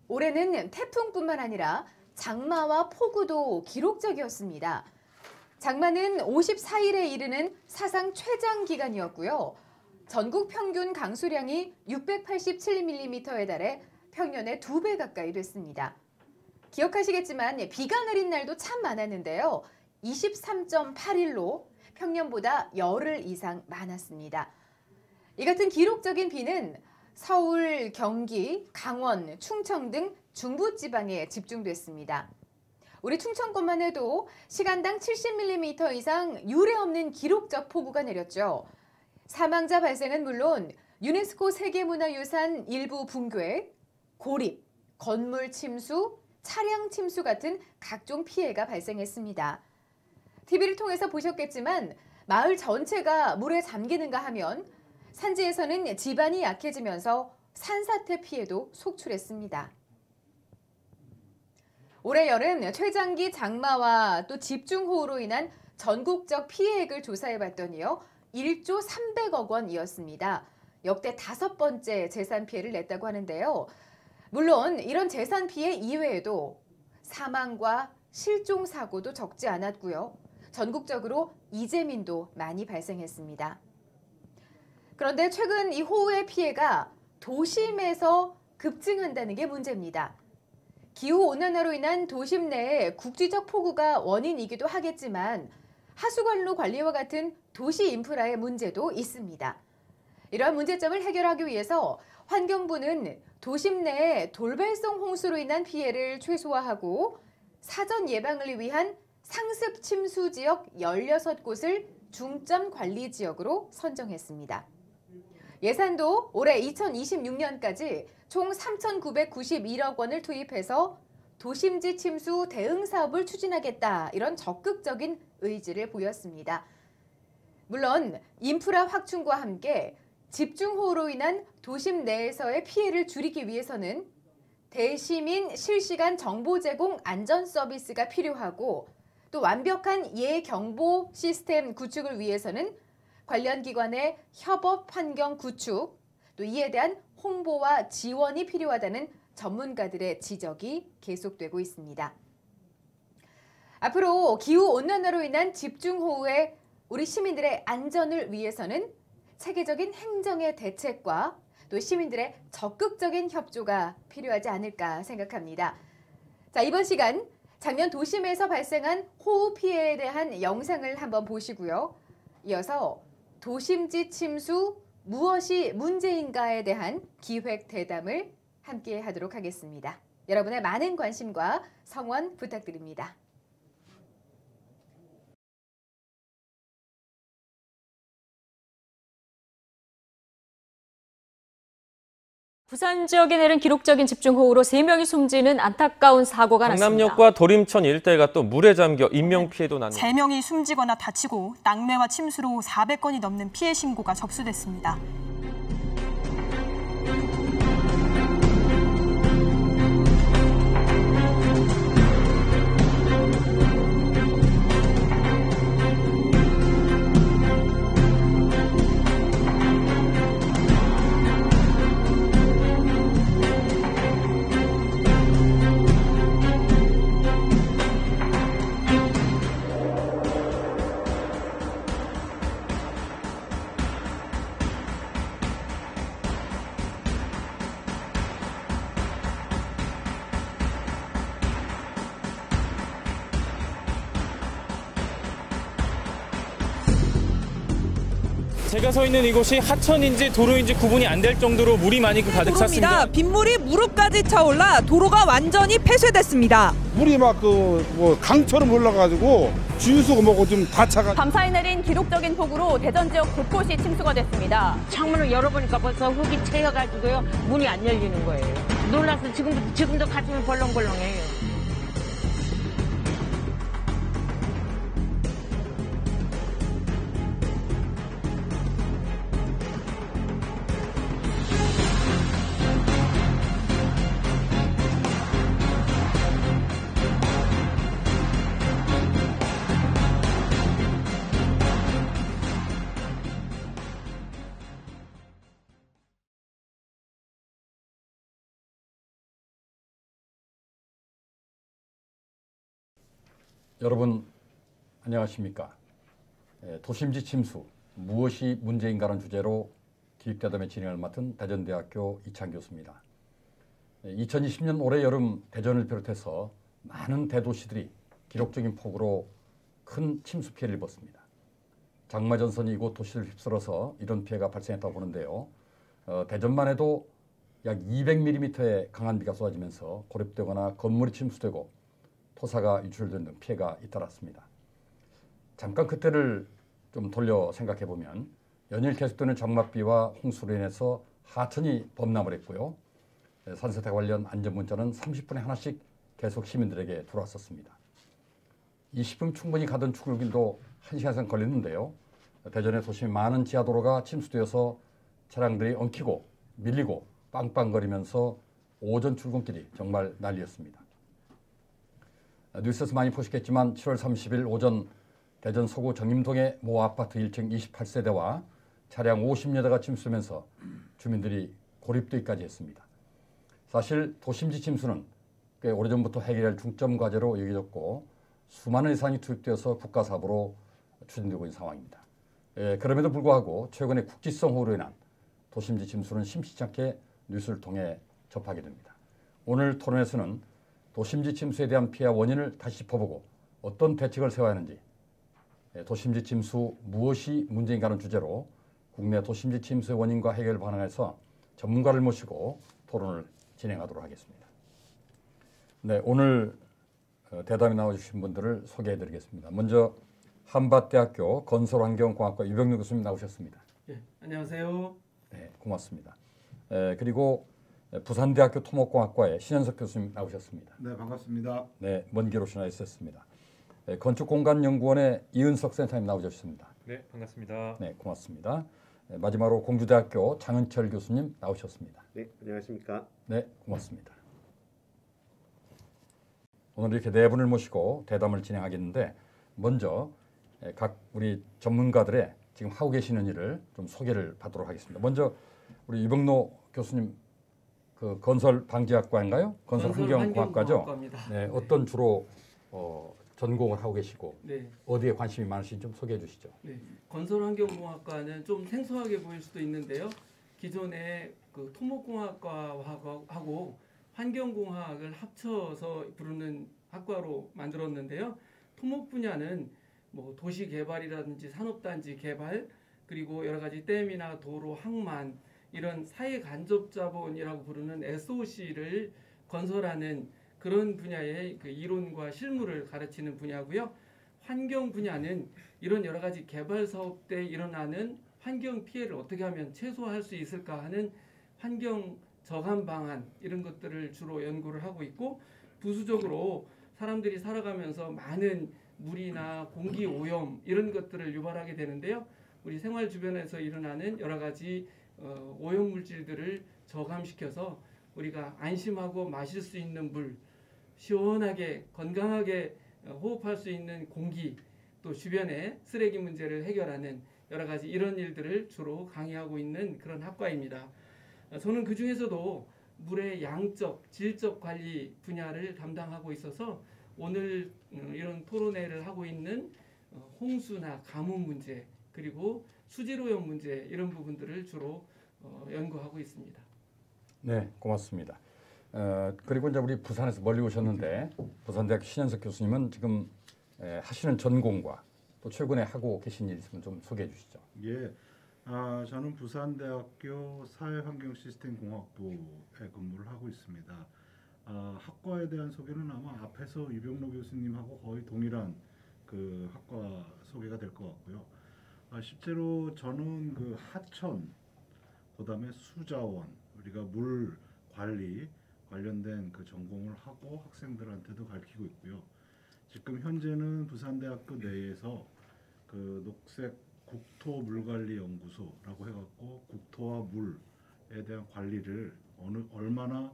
올해는 태풍뿐만 아니라 장마와 폭우도 기록적이었습니다. 장마는 54일에 이르는 사상 최장 기간이었고요. 전국 평균 강수량이 687mm에 달해 평년의 2배 가까이 됐습니다. 기억하시겠지만 비가 내린 날도 참 많았는데요. 23.8일로 평년보다 열흘 이상 많았습니다. 이 같은 기록적인 비는 서울, 경기, 강원, 충청 등 중부지방에 집중됐습니다. 우리 충청권만 해도 시간당 70mm 이상 유례없는 기록적 폭우가 내렸죠. 사망자 발생은 물론 유네스코 세계문화유산 일부 붕괴, 고립, 건물 침수, 차량 침수 같은 각종 피해가 발생했습니다. TV를 통해서 보셨겠지만 마을 전체가 물에 잠기는가 하면 산지에서는 지반이 약해지면서 산사태 피해도 속출했습니다. 올해 여름 최장기 장마와 또 집중호우로 인한 전국적 피해액을 조사해봤더니요. 1조 300억 원이었습니다. 역대 5번째 재산 피해를 냈다고 하는데요. 물론 이런 재산 피해 이외에도 사망과 실종 사고도 적지 않았고요. 전국적으로 이재민도 많이 발생했습니다. 그런데 최근 이 호우의 피해가 도심에서 급증한다는 게 문제입니다. 기후온난화로 인한 도심 내의 국지적 폭우가 원인이기도 하겠지만 하수관로 관리와 같은 도시 인프라의 문제도 있습니다. 이러한 문제점을 해결하기 위해서 환경부는 도심 내의 돌발성 홍수로 인한 피해를 최소화하고 사전 예방을 위한 상습 침수 지역 16곳을 중점 관리 지역으로 선정했습니다. 예산도 올해 2026년까지 총 3,991억 원을 투입해서 도심지 침수 대응 사업을 추진하겠다, 이런 적극적인 의지를 보였습니다. 물론 인프라 확충과 함께 집중호우로 인한 도심 내에서의 피해를 줄이기 위해서는 대시민 실시간 정보 제공 안전 서비스가 필요하고 또 완벽한 예경보 시스템 구축을 위해서는 관련 기관의 협업 환경 구축, 또 이에 대한 홍보와 지원이 필요하다는 전문가들의 지적이 계속되고 있습니다. 앞으로 기후온난화로 인한 집중호우에 우리 시민들의 안전을 위해서는 체계적인 행정의 대책과 또 시민들의 적극적인 협조가 필요하지 않을까 생각합니다. 자, 이번 시간 작년 도심에서 발생한 호우 피해에 대한 영상을 한번 보시고요. 이어서 도심지 침수 무엇이 문제인가에 대한 기획 대담을 함께 하도록 하겠습니다. 여러분의 많은 관심과 성원 부탁드립니다. 부산 지역에 내린 기록적인 집중호우로 3명이 숨지는 안타까운 사고가 났습니다. 강남역과 도림천 일대가 또 물에 잠겨 인명피해도 났습니다. 3명이 숨지거나 다치고 낙뢰와 침수로 400건이 넘는 피해 신고가 접수됐습니다. 제가 서 있는 이곳이 하천인지 도로인지 구분이 안 될 정도로 물이 많이 가득 찼습니다. 빗물이 무릎까지 차올라 도로가 완전히 폐쇄됐습니다. 물이 막 강처럼 올라가지고 주유소가 뭐고 좀 다 차가. 밤사이 내린 기록적인 폭우로 대전 지역 곳곳이 침수가 됐습니다. 창문을 열어보니까 벌써 흙이 채여가지고요. 문이 안 열리는 거예요. 놀라서 지금도 가슴이 벌렁벌렁해요. 여러분 안녕하십니까? 도심지 침수 무엇이 문제인가라는 주제로 기획대담의 진행을 맡은 대전대학교 이창 교수입니다. 2020년 올해 여름 대전을 비롯해서 많은 대도시들이 기록적인 폭우로 큰 침수 피해를 입었습니다. 장마전선이 이곳 도시를 휩쓸어서 이런 피해가 발생했다고 보는데요. 대전만 해도 약 200mm의 강한 비가 쏟아지면서 고립되거나 건물이 침수되고 토사가 유출된 등 피해가 잇따랐습니다. 잠깐 그때를 좀 돌려 생각해 보면 연일 계속되는 장맛비와 홍수로 인해서 하천이 범람을 했고요. 산세태 관련 안전 문자는 30분에 하나씩 계속 시민들에게 들어왔었습니다. 20분 충분히 가던 출근길도 1시간 이상 걸렸는데요. 대전의 도심의 많은 지하도로가 침수되어서 차량들이 엉키고 밀리고 빵빵거리면서 오전 출근길이 정말 난리였습니다. 뉴스에서 많이 보셨겠지만 7월 30일 오전 대전 서구 정림동의 모 아파트 1층 28세대와 차량 50여 대가 침수되면서 주민들이 고립되기까지 했습니다. 사실 도심지 침수는 꽤 오래전부터 해결해야 할 중점 과제로 여겨졌고 수많은 예산이 투입되어서 국가사업으로 추진되고 있는 상황입니다. 그럼에도 불구하고 최근에 국지성 호우로 인한 도심지 침수는 심심치 않게 뉴스를 통해 접하게 됩니다. 오늘 토론에서는 도심지 침수에 대한 피해와 원인을 다시 짚어보고 어떤 대책을 세워야 하는지, 도심지 침수 무엇이 문제인가라는 주제로 국내 도심지 침수의 원인과 해결 방안에서 전문가를 모시고 토론을 진행하도록 하겠습니다. 네, 오늘 대담에 나와주신 분들을 소개해드리겠습니다. 먼저 한밭대학교 건설환경공학과 유병률 교수님 나오셨습니다. 네, 안녕하세요. 네, 고맙습니다. 그리고 부산대학교 토목공학과의 신현석 교수님 나오셨습니다. 네, 반갑습니다. 네, 먼 길 오시나 있었습니다. 건축공간연구원의 이은석 센터님 나오셨습니다. 네, 반갑습니다. 네, 고맙습니다. 마지막으로 공주대학교 장은철 교수님 나오셨습니다. 네, 안녕하십니까. 네, 고맙습니다. 오늘 이렇게 네 분을 모시고 대담을 진행하겠는데 먼저 각 우리 전문가들의 지금 하고 계시는 일을 좀 소개를 받도록 하겠습니다. 먼저 우리 유병노 교수님 그 건설방지학과인가요? 건설환경공학과죠? 네, 어떤 주로 전공을 하고 계시고 네. 어디에 관심이 많으신지 좀 소개해 주시죠. 네, 건설환경공학과는 좀 생소하게 보일 수도 있는데요. 기존의 그 토목공학과하고 환경공학을 합쳐서 부르는 학과로 만들었는데요. 토목 분야는 뭐 도시 개발이라든지 산업단지 개발, 그리고 여러 가지 댐이나 도로, 항만 이런 사회 간접 자본이라고 부르는 SOC를 건설하는 그런 분야의 그 이론과 실무를 가르치는 분야고요. 환경 분야는 이런 여러 가지 개발 사업 때 일어나는 환경 피해를 어떻게 하면 최소화할 수 있을까 하는 환경 저감 방안 이런 것들을 주로 연구를 하고 있고, 부수적으로 사람들이 살아가면서 많은 물이나 공기 오염 이런 것들을 유발하게 되는데요. 우리 생활 주변에서 일어나는 여러 가지 오염 물질들을 저감시켜서 우리가 안심하고 마실 수 있는 물, 시원하게 건강하게 호흡할 수 있는 공기, 또 주변의 쓰레기 문제를 해결하는 여러 가지 이런 일들을 주로 강의하고 있는 그런 학과입니다. 저는 그 중에서도 물의 양적, 질적 관리 분야를 담당하고 있어서 오늘 이런 토론회를 하고 있는 홍수나 가뭄 문제, 그리고 수질오염 문제 이런 부분들을 주로 연구하고 있습니다. 네, 고맙습니다. 그리고 이제 우리 부산에서 멀리 오셨는데 부산대학 신현석 교수님은 지금 하시는 전공과 또 최근에 하고 계신 일 있으면 좀 소개해 주시죠. 예, 저는 부산대학교 사회환경시스템공학부에 근무를 하고 있습니다. 학과에 대한 소개는 아마 앞에서 유병로 교수님하고 거의 동일한 그 학과 소개가 될 것 같고요. 실제로 저는 그 하천, 그다음에 수자원, 우리가 물 관리 관련된 그 전공을 하고 학생들한테도 가르치고 있고요. 지금 현재는 부산대학교 내에서 그 녹색 국토 물관리 연구소라고 해갖고 국토와 물에 대한 관리를 얼마나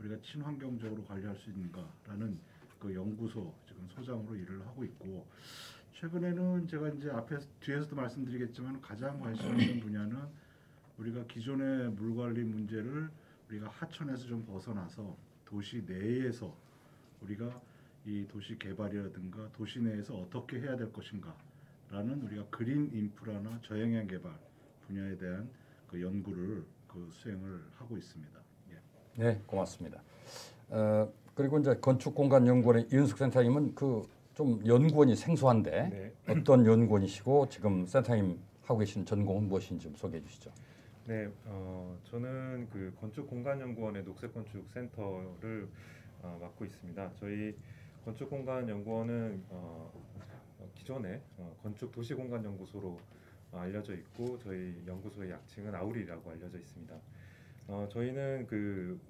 우리가 친환경적으로 관리할 수 있는가라는 그 연구소 지금 소장으로 일을 하고 있고, 최근에는 제가 이제 뒤에서도 말씀드리겠지만 가장 관심 있는 분야는 우리가 기존의 물 관리 문제를 우리가 하천에서 좀 벗어나서 도시 내에서 우리가 이 도시 개발이라든가 도시 내에서 어떻게 해야 될 것인가라는 우리가 그린 인프라나 저영향 개발 분야에 대한 그 연구를 수행을 하고 있습니다. 예. 네, 고맙습니다. 그리고 이제 건축공간연구원의 이은숙 센터님은 좀 연구원이 생소한데 어떤 연구원이시고 지금 센터님 하고 계신 전공은 무엇인지 좀 소개해 주시죠. 네, 저는 그 건축공간연구원의 녹색건축센터를 맡고 있습니다. 저희 건축공간연구원은 기존에 건축도시공간연구소로 알려져 있고 저희 연구소의 약칭은 아우리라고 알려져 있습니다. 저희는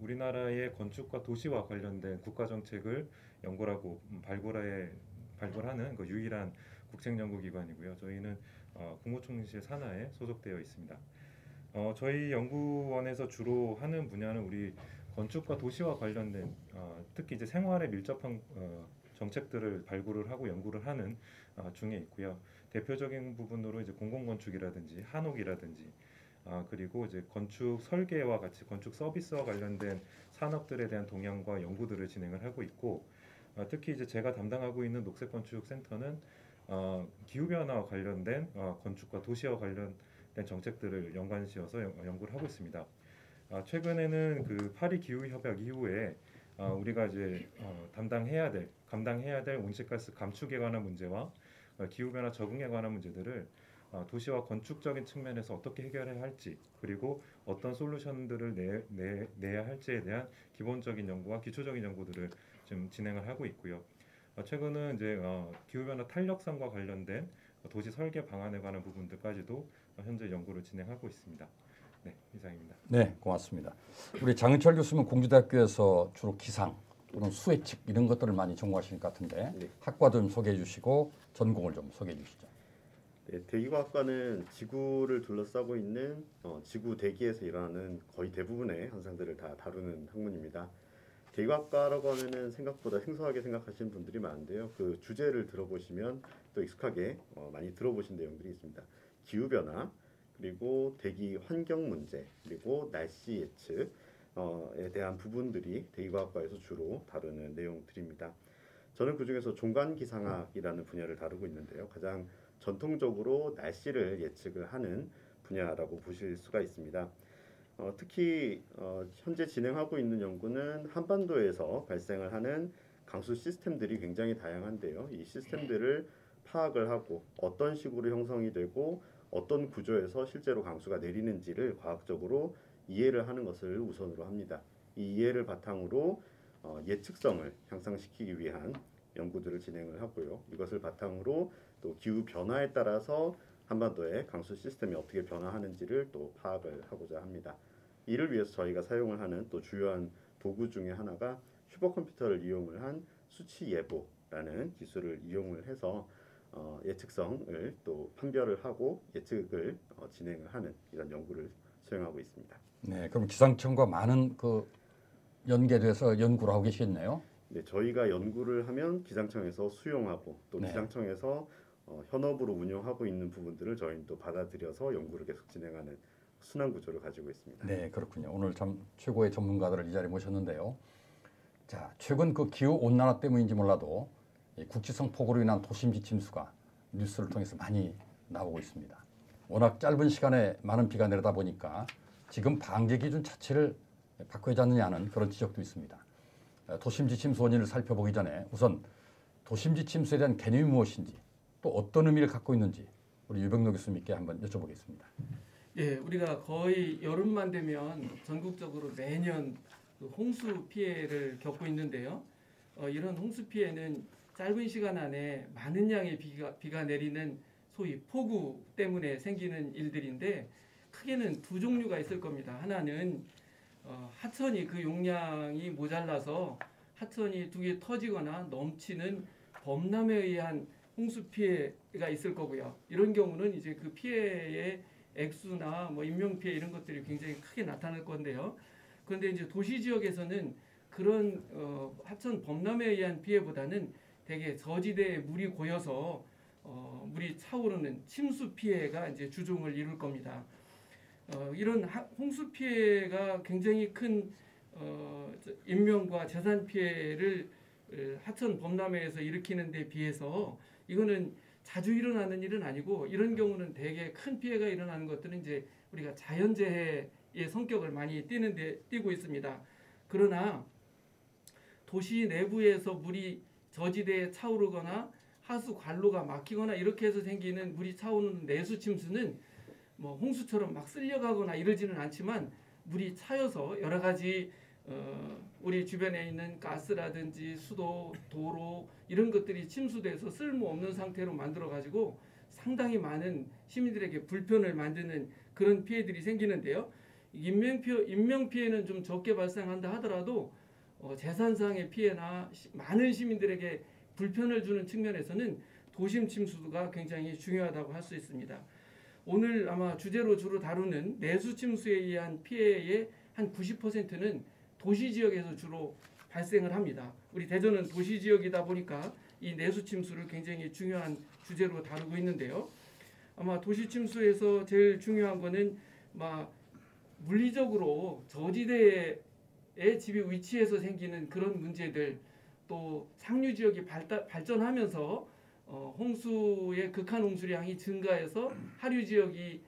우리나라의 건축과 도시와 관련된 국가 정책을 연구하고 발굴하는 유일한 국책연구기관이고요. 저희는 국무총리실 산하에 소속되어 있습니다. 저희 연구원에서 주로 하는 분야는 우리 건축과 도시와 관련된 특히 이제 생활에 밀접한 정책들을 발굴을 하고 연구를 하는 중에 있고요. 대표적인 부분으로 이제 공공건축이라든지 한옥이라든지 그리고 이제 건축 설계와 같이 건축 서비스와 관련된 산업들에 대한 동향과 연구들을 진행을 하고 있고 특히 이제 제가 담당하고 있는 녹색건축센터는 기후변화와 관련된 건축과 도시와 관련된 정책들을 연관지어서 연구를 하고 있습니다. 최근에는 그 파리 기후협약 이후에 우리가 이제 감당해야 될 온실가스 감축에 관한 문제와 기후변화 적응에 관한 문제들을 도시와 건축적인 측면에서 어떻게 해결해야 할지 그리고 어떤 솔루션들을 내야 할지에 대한 기본적인 연구와 기초적인 연구들을 지금 진행을 하고 있고요. 최근은 이제 기후변화 탄력성과 관련된 도시 설계 방안에 관한 부분들까지도 현재 연구를 진행하고 있습니다. 네, 이상입니다. 네, 고맙습니다. 우리 장은철 교수는 공주대학교에서 주로 기상 또는 수해측 이런 것들을 많이 전공하시는 것 같은데 학과도 좀 소개해 주시고 전공을 좀 소개해 주시죠. 네, 대기과학과는 지구를 둘러싸고 있는 지구 대기에서 일어나는 거의 대부분의 현상들을 다 다루는 학문입니다. 대기과학과라고 하면은 생각보다 생소하게 생각하시는 분들이 많은데요. 그 주제를 들어보시면 또 익숙하게 많이 들어보신 내용들이 있습니다. 기후변화, 그리고 대기 환경 문제, 그리고 날씨 예측에 대한 부분들이 대기과학과에서 주로 다루는 내용들입니다. 저는 그중에서 종간기상학이라는 분야를 다루고 있는데요. 가장 전통적으로 날씨를 예측을 하는 분야라고 보실 수가 있습니다. 특히 현재 진행하고 있는 연구는 한반도에서 발생을 하는 강수 시스템들이 굉장히 다양한데요. 이 시스템들을 파악을 하고 어떤 식으로 형성이 되고 어떤 구조에서 실제로 강수가 내리는지를 과학적으로 이해를 하는 것을 우선으로 합니다. 이 이해를 바탕으로 예측성을 향상시키기 위한 연구들을 진행을 하고요. 이것을 바탕으로 또 기후 변화에 따라서 한반도의 강수 시스템이 어떻게 변화하는지를 또 파악을 하고자 합니다. 이를 위해서 저희가 사용을 하는 또 주요한 도구 중에 하나가 슈퍼컴퓨터를 이용을 한 수치 예보라는 기술을 이용을 해서 예측성을 또 판별을 하고 예측을 진행을 하는 이런 연구를 수행하고 있습니다. 네, 그럼 기상청과 많은 연계돼서 연구를 하고 계시겠네요. 네, 저희가 연구를 하면 기상청에서 수용하고 또 기상청에서 현업으로 운영하고 있는 부분들을 저희는 또 받아들여서 연구를 계속 진행하는 순환 구조를 가지고 있습니다. 네, 그렇군요. 오늘 참 최고의 전문가들을 이 자리에 모셨는데요. 자, 최근 기후 온난화 때문인지 몰라도 국지성 폭우로 인한 도심지 침수가 뉴스를 통해서 많이 나오고 있습니다. 워낙 짧은 시간에 많은 비가 내리다 보니까 지금 방제 기준 자체를 바꿔야 하지 않느냐는 그런 지적도 있습니다. 도심지 침수 원인을 살펴보기 전에 우선 도심지 침수에 대한 개념이 무엇인지 또 어떤 의미를 갖고 있는지 우리 유병록 교수님께 한번 여쭤보겠습니다. 예, 우리가 거의 여름만 되면 전국적으로 매년 홍수 피해를 겪고 있는데요. 이런 홍수 피해는 짧은 시간 안에 많은 양의 비가 내리는 소위 폭우 때문에 생기는 일들인데 크게는 두 종류가 있을 겁니다. 하나는 하천이 그 용량이 모자라서 하천이 두 개 터지거나 넘치는 범람에 의한 홍수 피해가 있을 거고요. 이런 경우는 이제 그 피해의 액수나 인명 피해 이런 것들이 굉장히 크게 나타날 건데요. 그런데 이제 도시 지역에서는 그런 하천 범람에 의한 피해보다는 대개 저지대에 물이 고여서 물이 차오르는 침수 피해가 이제 주종을 이룰 겁니다. 이런 홍수 피해가 굉장히 큰 인명과 재산 피해를 하천 범람회에서 일으키는 데 비해서 이거는 자주 일어나는 일은 아니고 이런 경우는 되게 큰 피해가 일어나는 것들은 이제 우리가 자연재해의 성격을 많이 띠고 있습니다. 그러나 도시 내부에서 물이 저지대에 차오르거나 하수 관로가 막히거나 이렇게 해서 생기는 물이 차오르는 내수 침수는 뭐 홍수처럼 막 쓸려가거나 이러지는 않지만 물이 차여서 여러 가지 우리 주변에 있는 가스라든지 수도, 도로 이런 것들이 침수돼서 쓸모없는 상태로 만들어가지고 상당히 많은 시민들에게 불편을 만드는 그런 피해들이 생기는데요. 인명피해는 좀 적게 발생한다 하더라도 재산상의 피해나 많은 시민들에게 불편을 주는 측면에서는 도심 침수가 굉장히 중요하다고 할 수 있습니다. 오늘 아마 주제로 주로 다루는 내수 침수에 의한 피해의 한 90%는 도시 지역에서 주로 발생을 합니다. 우리 대전은 도시 지역이다 보니까 이 내수 침수를 굉장히 중요한 주제로 다루고 있는데요. 아마 도시 침수에서 제일 중요한 거는 물리적으로 저지대에 집이 위치해서 생기는 그런 문제들, 또 상류 지역이 발전하면서 홍수의 극한 홍수량이 증가해서 하류 지역이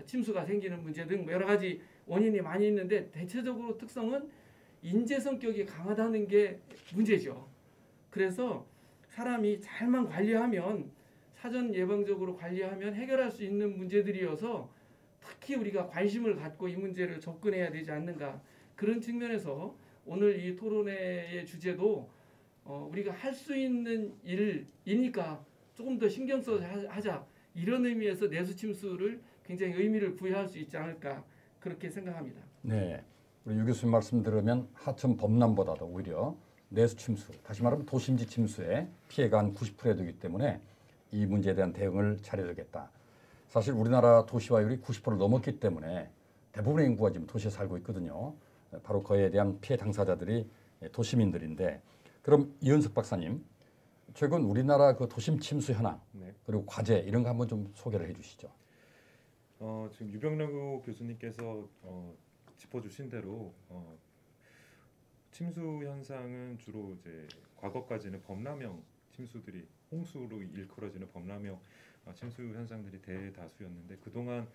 침수가 생기는 문제 등 여러 가지 원인이 많이 있는데 대체적으로 특성은 인재 성격이 강하다는 게 문제죠. 그래서 사람이 잘만 관리하면, 사전 예방적으로 관리하면 해결할 수 있는 문제들이어서 특히 우리가 관심을 갖고 이 문제를 접근해야 되지 않는가, 그런 측면에서 오늘 이 토론회의 주제도 우리가 할 수 있는 일이니까 조금 더 신경 써서 하자, 이런 의미에서 내수 침수를 굉장히 의미를 부여할 수 있지 않을까, 그렇게 생각합니다. 네, 우리 유 교수님 말씀 들으면 하천 범람보다도 오히려 내수 침수, 다시 말하면 도심지 침수에 피해가 한 90%에 되기 때문에 이 문제에 대한 대응을 잘해야겠다. 사실 우리나라 도시화율이 90%를 넘었기 때문에 대부분의 인구가 지금 도시에 살고 있거든요. 바로 그에 대한 피해 당사자들이 도시민들인데, 그럼 이은석 박사님, 최근 우리나라 그 도심 침수 현황, 네. 그리고 과제 이런 거 한번 좀 소개를 해주시죠. 지금 유병래 교수님께서 짚어주신 대로 침수 현상은 주로 이제 과거까지는 범람형 침수들이, 홍수로 일컬어지는 범람형 침수 현상들이 대다수였는데, 그동안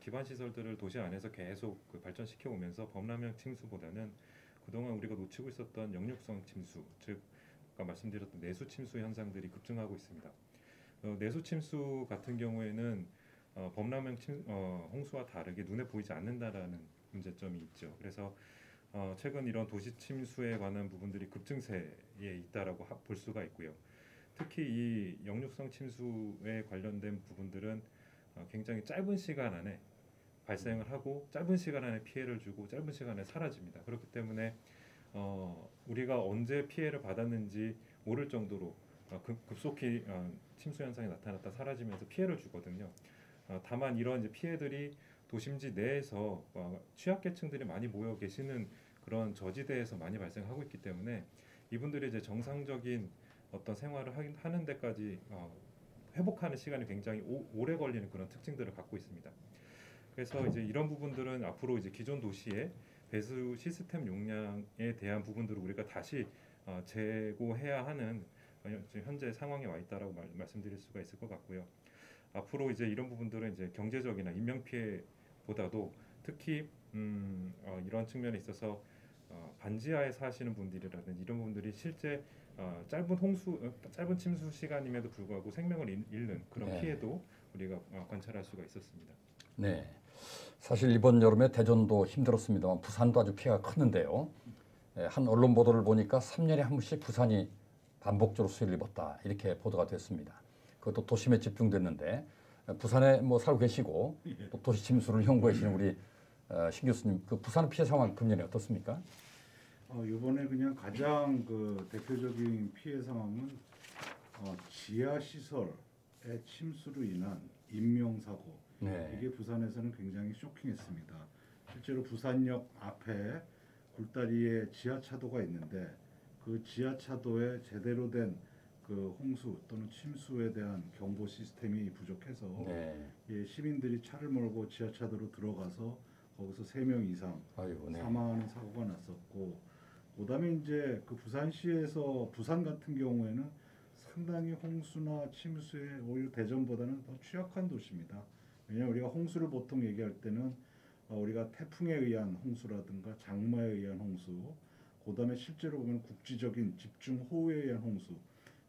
기반 시설들을 도시 안에서 계속 발전시켜 오면서 범람형 침수보다는 그동안 우리가 놓치고 있었던 역류성 침수, 즉 아까 말씀드렸던 내수 침수 현상들이 급증하고 있습니다. 내수 침수 같은 경우에는 범람형 홍수와 다르게 눈에 보이지 않는다라는 문제점이 있죠. 그래서 최근 이런 도시 침수에 관한 부분들이 급증세에 있다라고 볼 수가 있고요. 특히 이 역류성 침수에 관련된 부분들은 굉장히 짧은 시간 안에 발생을 하고 짧은 시간 안에 피해를 주고 짧은 시간에 사라집니다. 그렇기 때문에 우리가 언제 피해를 받았는지 모를 정도로 급속히 침수 현상이 나타났다 사라지면서 피해를 주거든요. 다만 이런 이제 피해들이 도심지 내에서 취약계층들이 많이 모여 계시는 그런 저지대에서 많이 발생하고 있기 때문에 이분들이 이제 정상적인 어떤 생활을 하는 데까지 회복하는 시간이 굉장히 오래 걸리는 그런 특징들을 갖고 있습니다. 그래서 이제 이런 부분들은 앞으로 이제 기존 도시의 배수 시스템 용량에 대한 부분들을 우리가 다시 재고해야 하는 현재 상황에 와 있다라고 말씀드릴 수가 있을 것 같고요. 앞으로 이제 이런 부분들은 이제 경제적이나 인명 피해보다도 특히 이런 측면에 있어서 반지하에 사시는 분들이라든지 이런 분들이 실제 짧은 침수 시간임에도 불구하고 생명을 잃는 그런 네. 피해도 우리가 관찰할 수가 있었습니다. 네, 사실 이번 여름에 대전도 힘들었습니다만 부산도 아주 피해가 컸는데요. 한 언론 보도를 보니까 3년에 한 번씩 부산이 반복적으로 수해를 입었다, 이렇게 보도가 됐습니다. 그것도 도심에 집중됐는데, 부산에 뭐 살고 계시고 또 도시 침수를 연구해 주시는 우리 신 교수님, 그 부산 피해 상황 금년에 어떻습니까? 이번에 그냥 가장 그 대표적인 피해 상황은 지하 시설의 침수로 인한 인명 사고. 네. 이게 부산에서는 굉장히 쇼킹했습니다. 실제로 부산역 앞에 굴다리에 지하차도가 있는데 그 지하차도에 제대로 된 그 홍수 또는 침수에 대한 경보 시스템이 부족해서 예, 시민들이 차를 몰고 지하차도로 들어가서 거기서 3명 이상 사망하는 사고가 났었고, 그다음에 이제 그 부산시에서 부산 같은 경우에는 상당히 홍수나 침수에 오히려 대전보다는 더 취약한 도시입니다. 왜냐하면 우리가 홍수를 보통 얘기할 때는 우리가 태풍에 의한 홍수라든가 장마에 의한 홍수, 그다음에 실제로 보면 국지적인 집중호우에 의한 홍수,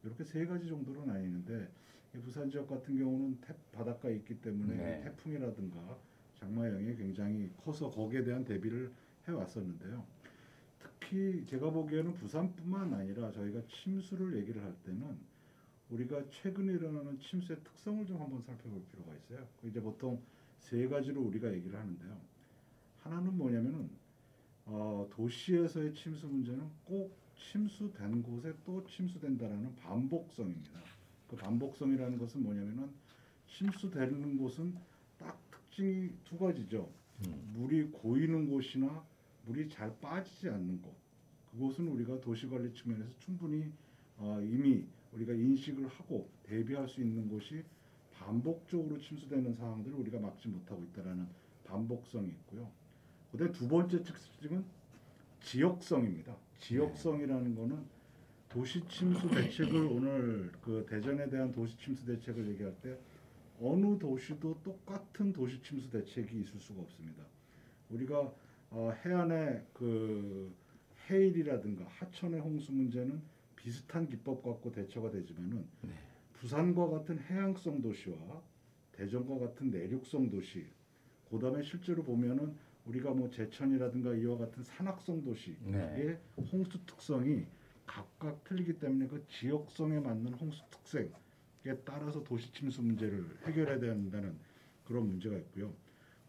이렇게 세 가지 정도로 나뉘는데 부산 지역 같은 경우는 바닷가에 있기 때문에 네. 태풍이라든가 장마의 영향이 굉장히 커서 거기에 대한 대비를 해왔었는데요. 특히 제가 보기에는 부산뿐만 아니라 저희가 침수를 얘기를 할 때는 우리가 최근에 일어나는 침수의 특성을 좀 한번 살펴볼 필요가 있어요. 이제 보통 세 가지로 우리가 얘기를 하는데요. 하나는 뭐냐면은 도시에서의 침수 문제는 꼭 침수된 곳에 또 침수된다라는 반복성입니다. 그 반복성이라는 것은 뭐냐면은 침수되는 곳은 딱 특징이 두 가지죠. 물이 고이는 곳이나 물이 잘 빠지지 않는 곳. 그곳은 우리가 도시관리 측면에서 충분히 이미 우리가 인식을 하고 대비할 수 있는 곳이 반복적으로 침수되는 상황들을 우리가 막지 못하고 있다라는 반복성이 있고요. 그다음에 두 번째 특징은 지역성입니다. 지역성이라는 거는 도시 침수 대책을 오늘 그 대전에 대한 도시 침수 대책을 얘기할 때 어느 도시도 똑같은 도시 침수 대책이 있을 수가 없습니다. 우리가 해안의 그 해일이라든가 하천의 홍수 문제는 비슷한 기법 갖고 대처가 되지만은 부산과 같은 해양성 도시와 대전과 같은 내륙성 도시, 그다음에 실제로 보면은 우리가 뭐 제천이라든가 이와 같은 산악성 도시의 홍수 특성이 각각 틀리기 때문에 그 지역성에 맞는 홍수 특성에 따라서 도시 침수 문제를 해결해야 된다는 그런 문제가 있고요.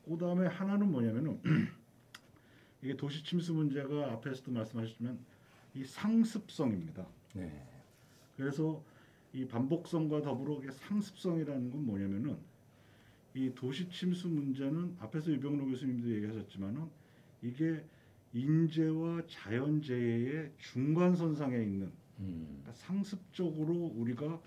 그다음에 하나는 뭐냐면은 이게 도시 침수 문제가 앞에서도 말씀하셨지만 이 상습성입니다. 그래서 이 반복성과 더불어 이게 상습성이라는 건 뭐냐면은 이 도시 침수 문제는 앞에서 유병로 교수님도 얘기하셨지만은 이게 인재와 자연재해의 중간선상에 있는 그러니까 상습적으로 우리가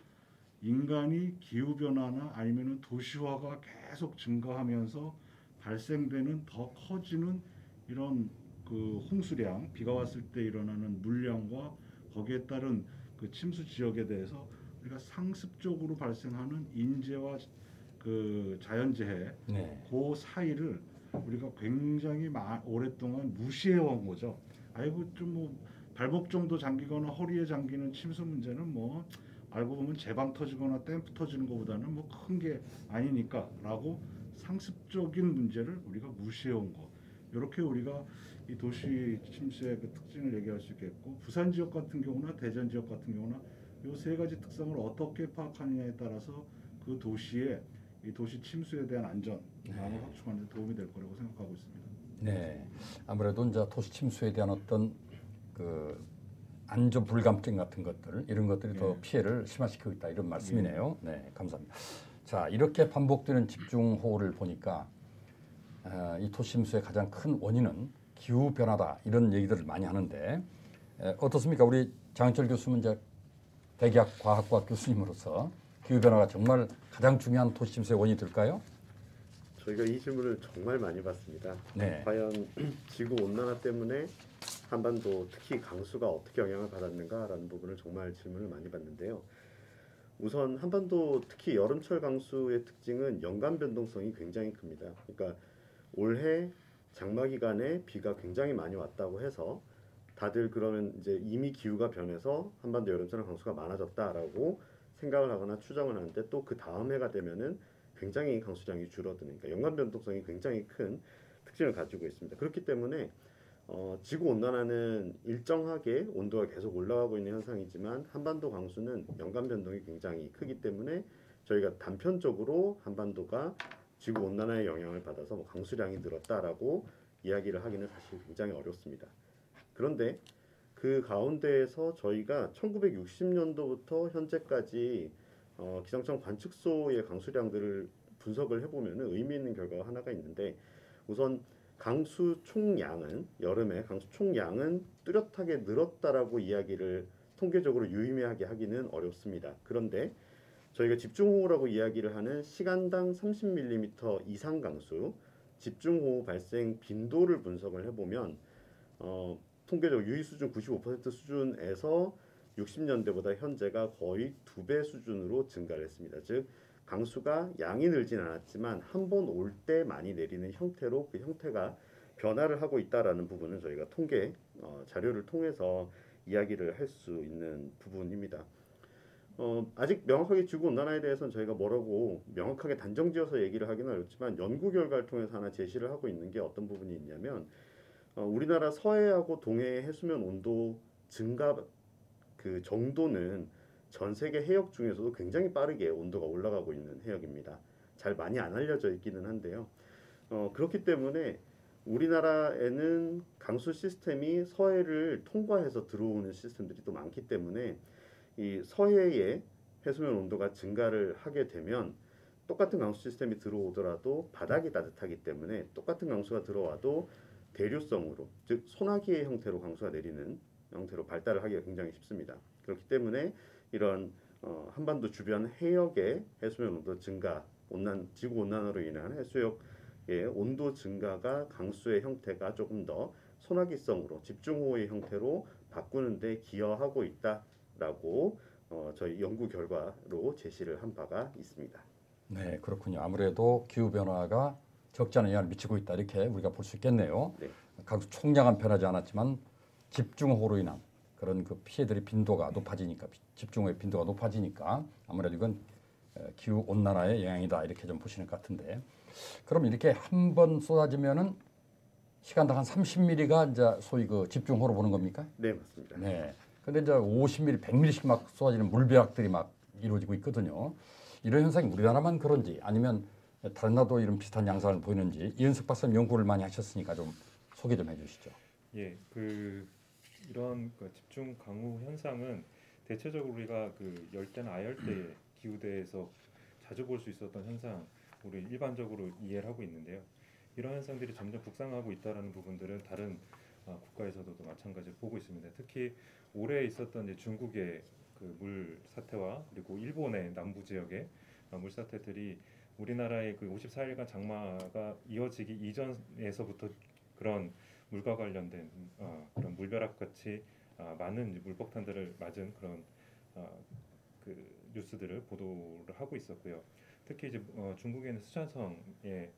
인간이 기후변화나 아니면은 도시화가 계속 증가하면서 발생되는 더 커지는 이런 그 홍수량, 비가 왔을 때 일어나는 물량과 거기에 따른 그 침수 지역에 대해서 우리가 상습적으로 발생하는 인재와 그 자연재해 그 사이를 우리가 굉장히 오랫동안 무시해온 거죠. 아이고 좀 뭐 발목 정도 잠기거나 허리에 잠기는 침수 문제는 뭐 알고 보면 제방 터지거나 댐프 터지는 것보다는 뭐 큰 게 아니니까라고 상습적인 문제를 우리가 무시해온 거. 이렇게 우리가 이 도시 침수의 그 특징을 얘기할 수 있겠고, 부산 지역 같은 경우나 대전 지역 같은 경우나 이 세 가지 특성을 어떻게 파악하느냐에 따라서 그 도시의 이 도시 침수에 대한 안전망을 확충하는 데 도움이 될 거라고 생각하고 있습니다. 네, 아무래도 이제 도시 침수에 대한 어떤 그 안전 불감증 같은 것들 이런 것들이 더 피해를 심화시키고 있다 이런 말씀이네요. 네, 감사합니다. 자, 이렇게 반복되는 집중호우를 보니까 이 도시 침수의 가장 큰 원인은 기후 변화다 이런 얘기들을 많이 하는데 어떻습니까? 우리 장현철 교수는 이제 대기학과학과 교수님으로서 기후 변화가 정말 가장 중요한 도시 침수의 원인이 될까요? 저희가 이 질문을 정말 많이 받습니다. 네. 과연 지구 온난화 때문에 한반도 특히 강수가 어떻게 영향을 받았는가라는 부분을 정말 질문을 많이 받는데요. 우선 한반도 특히 여름철 강수의 특징은 연간 변동성이 굉장히 큽니다. 그러니까 올해 장마 기간에 비가 굉장히 많이 왔다고 해서 다들 그러면 이제 이미 기후가 변해서 한반도 여름철 강수가 많아졌다라고 생각을 하거나 추정을 하는데 또 그 다음 해가 되면은 굉장히 강수량이 줄어드는, 그러니까 연간 변동성이 굉장히 큰 특징을 가지고 있습니다. 그렇기 때문에 지구 온난화는 일정하게 온도가 계속 올라가고 있는 현상이지만 한반도 강수는 연간 변동이 굉장히 크기 때문에 저희가 단편적으로 한반도가 지구 온난화의 영향을 받아서 뭐 강수량이 늘었다라고 이야기를 하기는 사실 굉장히 어렵습니다. 그런데 그 가운데에서 저희가 1960년도부터 현재까지 기상청 관측소의 강수량들을 분석을 해보면 의미 있는 결과가 하나가 있는데, 우선 강수 총량은 여름에 강수 총량은 뚜렷하게 늘었다라고 이야기를 통계적으로 유의미하게 하기는 어렵습니다. 그런데 저희가 집중호우라고 이야기를 하는 시간당 30mm 이상 강수, 집중호우 발생 빈도를 분석을 해보면 통계적 유의 수준 95% 수준에서 60년대보다 현재가 거의 2배 수준으로 증가를 했습니다. 즉 강수가 양이 늘진 않았지만 한 번 올 때 많이 내리는 형태로 그 형태가 변화를 하고 있다라는 부분은 저희가 통계 자료를 통해서 이야기를 할 수 있는 부분입니다. 아직 명확하게 지구온난화에 대해서는 저희가 뭐라고 명확하게 단정지어서 얘기를 하기는 어렵지만 연구 결과를 통해서 하나 제시를 하고 있는 게 어떤 부분이 있냐면 우리나라 서해하고 동해의 해수면 온도 증가 그 정도는 전 세계 해역 중에서도 굉장히 빠르게 온도가 올라가고 있는 해역입니다. 잘 많이 안 알려져 있기는 한데요. 그렇기 때문에 우리나라에는 강수 시스템이 서해를 통과해서 들어오는 시스템들이 또 많기 때문에 이 서해의 해수면 온도가 증가를 하게 되면 똑같은 강수 시스템이 들어오더라도 바닥이 따뜻하기 때문에 똑같은 강수가 들어와도 대류성으로 즉 소나기의 형태로 강수가 내리는 형태로 발달을 하기가 굉장히 쉽습니다. 그렇기 때문에 이런 한반도 주변 해역의 해수면 온도 증가, 지구 온난화로 인한 해수욕의 온도 증가가 강수의 형태가 조금 더 소나기성으로 집중호우의 형태로 바꾸는 데 기여하고 있다라고 저희 연구 결과로 제시를 한 바가 있습니다. 네, 그렇군요. 아무래도 기후 변화가 적지 않은 영향을 미치고 있다 이렇게 우리가 볼 수 있겠네요. 네. 강수 총량은 변하지 않았지만 집중호우로 인한 그런 그 피해들의 빈도가 높아지니까 집중호우의 빈도가 높아지니까 아무래도 이건 기후 온난화의 영향이다 이렇게 좀 보시는 것 같은데 그럼 이렇게 한 번 쏟아지면은 시간당 한 30mm가 이제 소위 그 집중호우로 보는 겁니까? 네, 맞습니다. 네. 근데 이제 50mm, 100mm씩 막 쏟아지는 물벼락들이 막 이루어지고 있거든요. 이런 현상이 우리나라만 그런지 아니면 다른 나라도 이런 비슷한 양상을 보이는지 이은석 박사님 연구를 많이 하셨으니까 좀 소개 좀 해주시죠. 예, 이런 집중 강우 현상은 대체적으로 우리가 그 열대나 아열대 기후대에서 자주 볼 수 있었던 현상, 우리 일반적으로 이해를 하고 있는데요. 이런 현상들이 점점 북상하고 있다라는 부분들은 다른 국가에서도 마찬가지로 보고 있습니다. 특히 올해 있었던 이제 중국의 그 물 사태와 그리고 일본의 남부 지역의 물 사태들이 우리나라의 그 54일간 장마가 이어지기 이전에서부터 그런 물과 관련된 그런 물벼락 같이 많은 물폭탄들을 맞은 그런 그 뉴스들을 보도를 하고 있었고요. 특히 이제 중국에는 스촨성의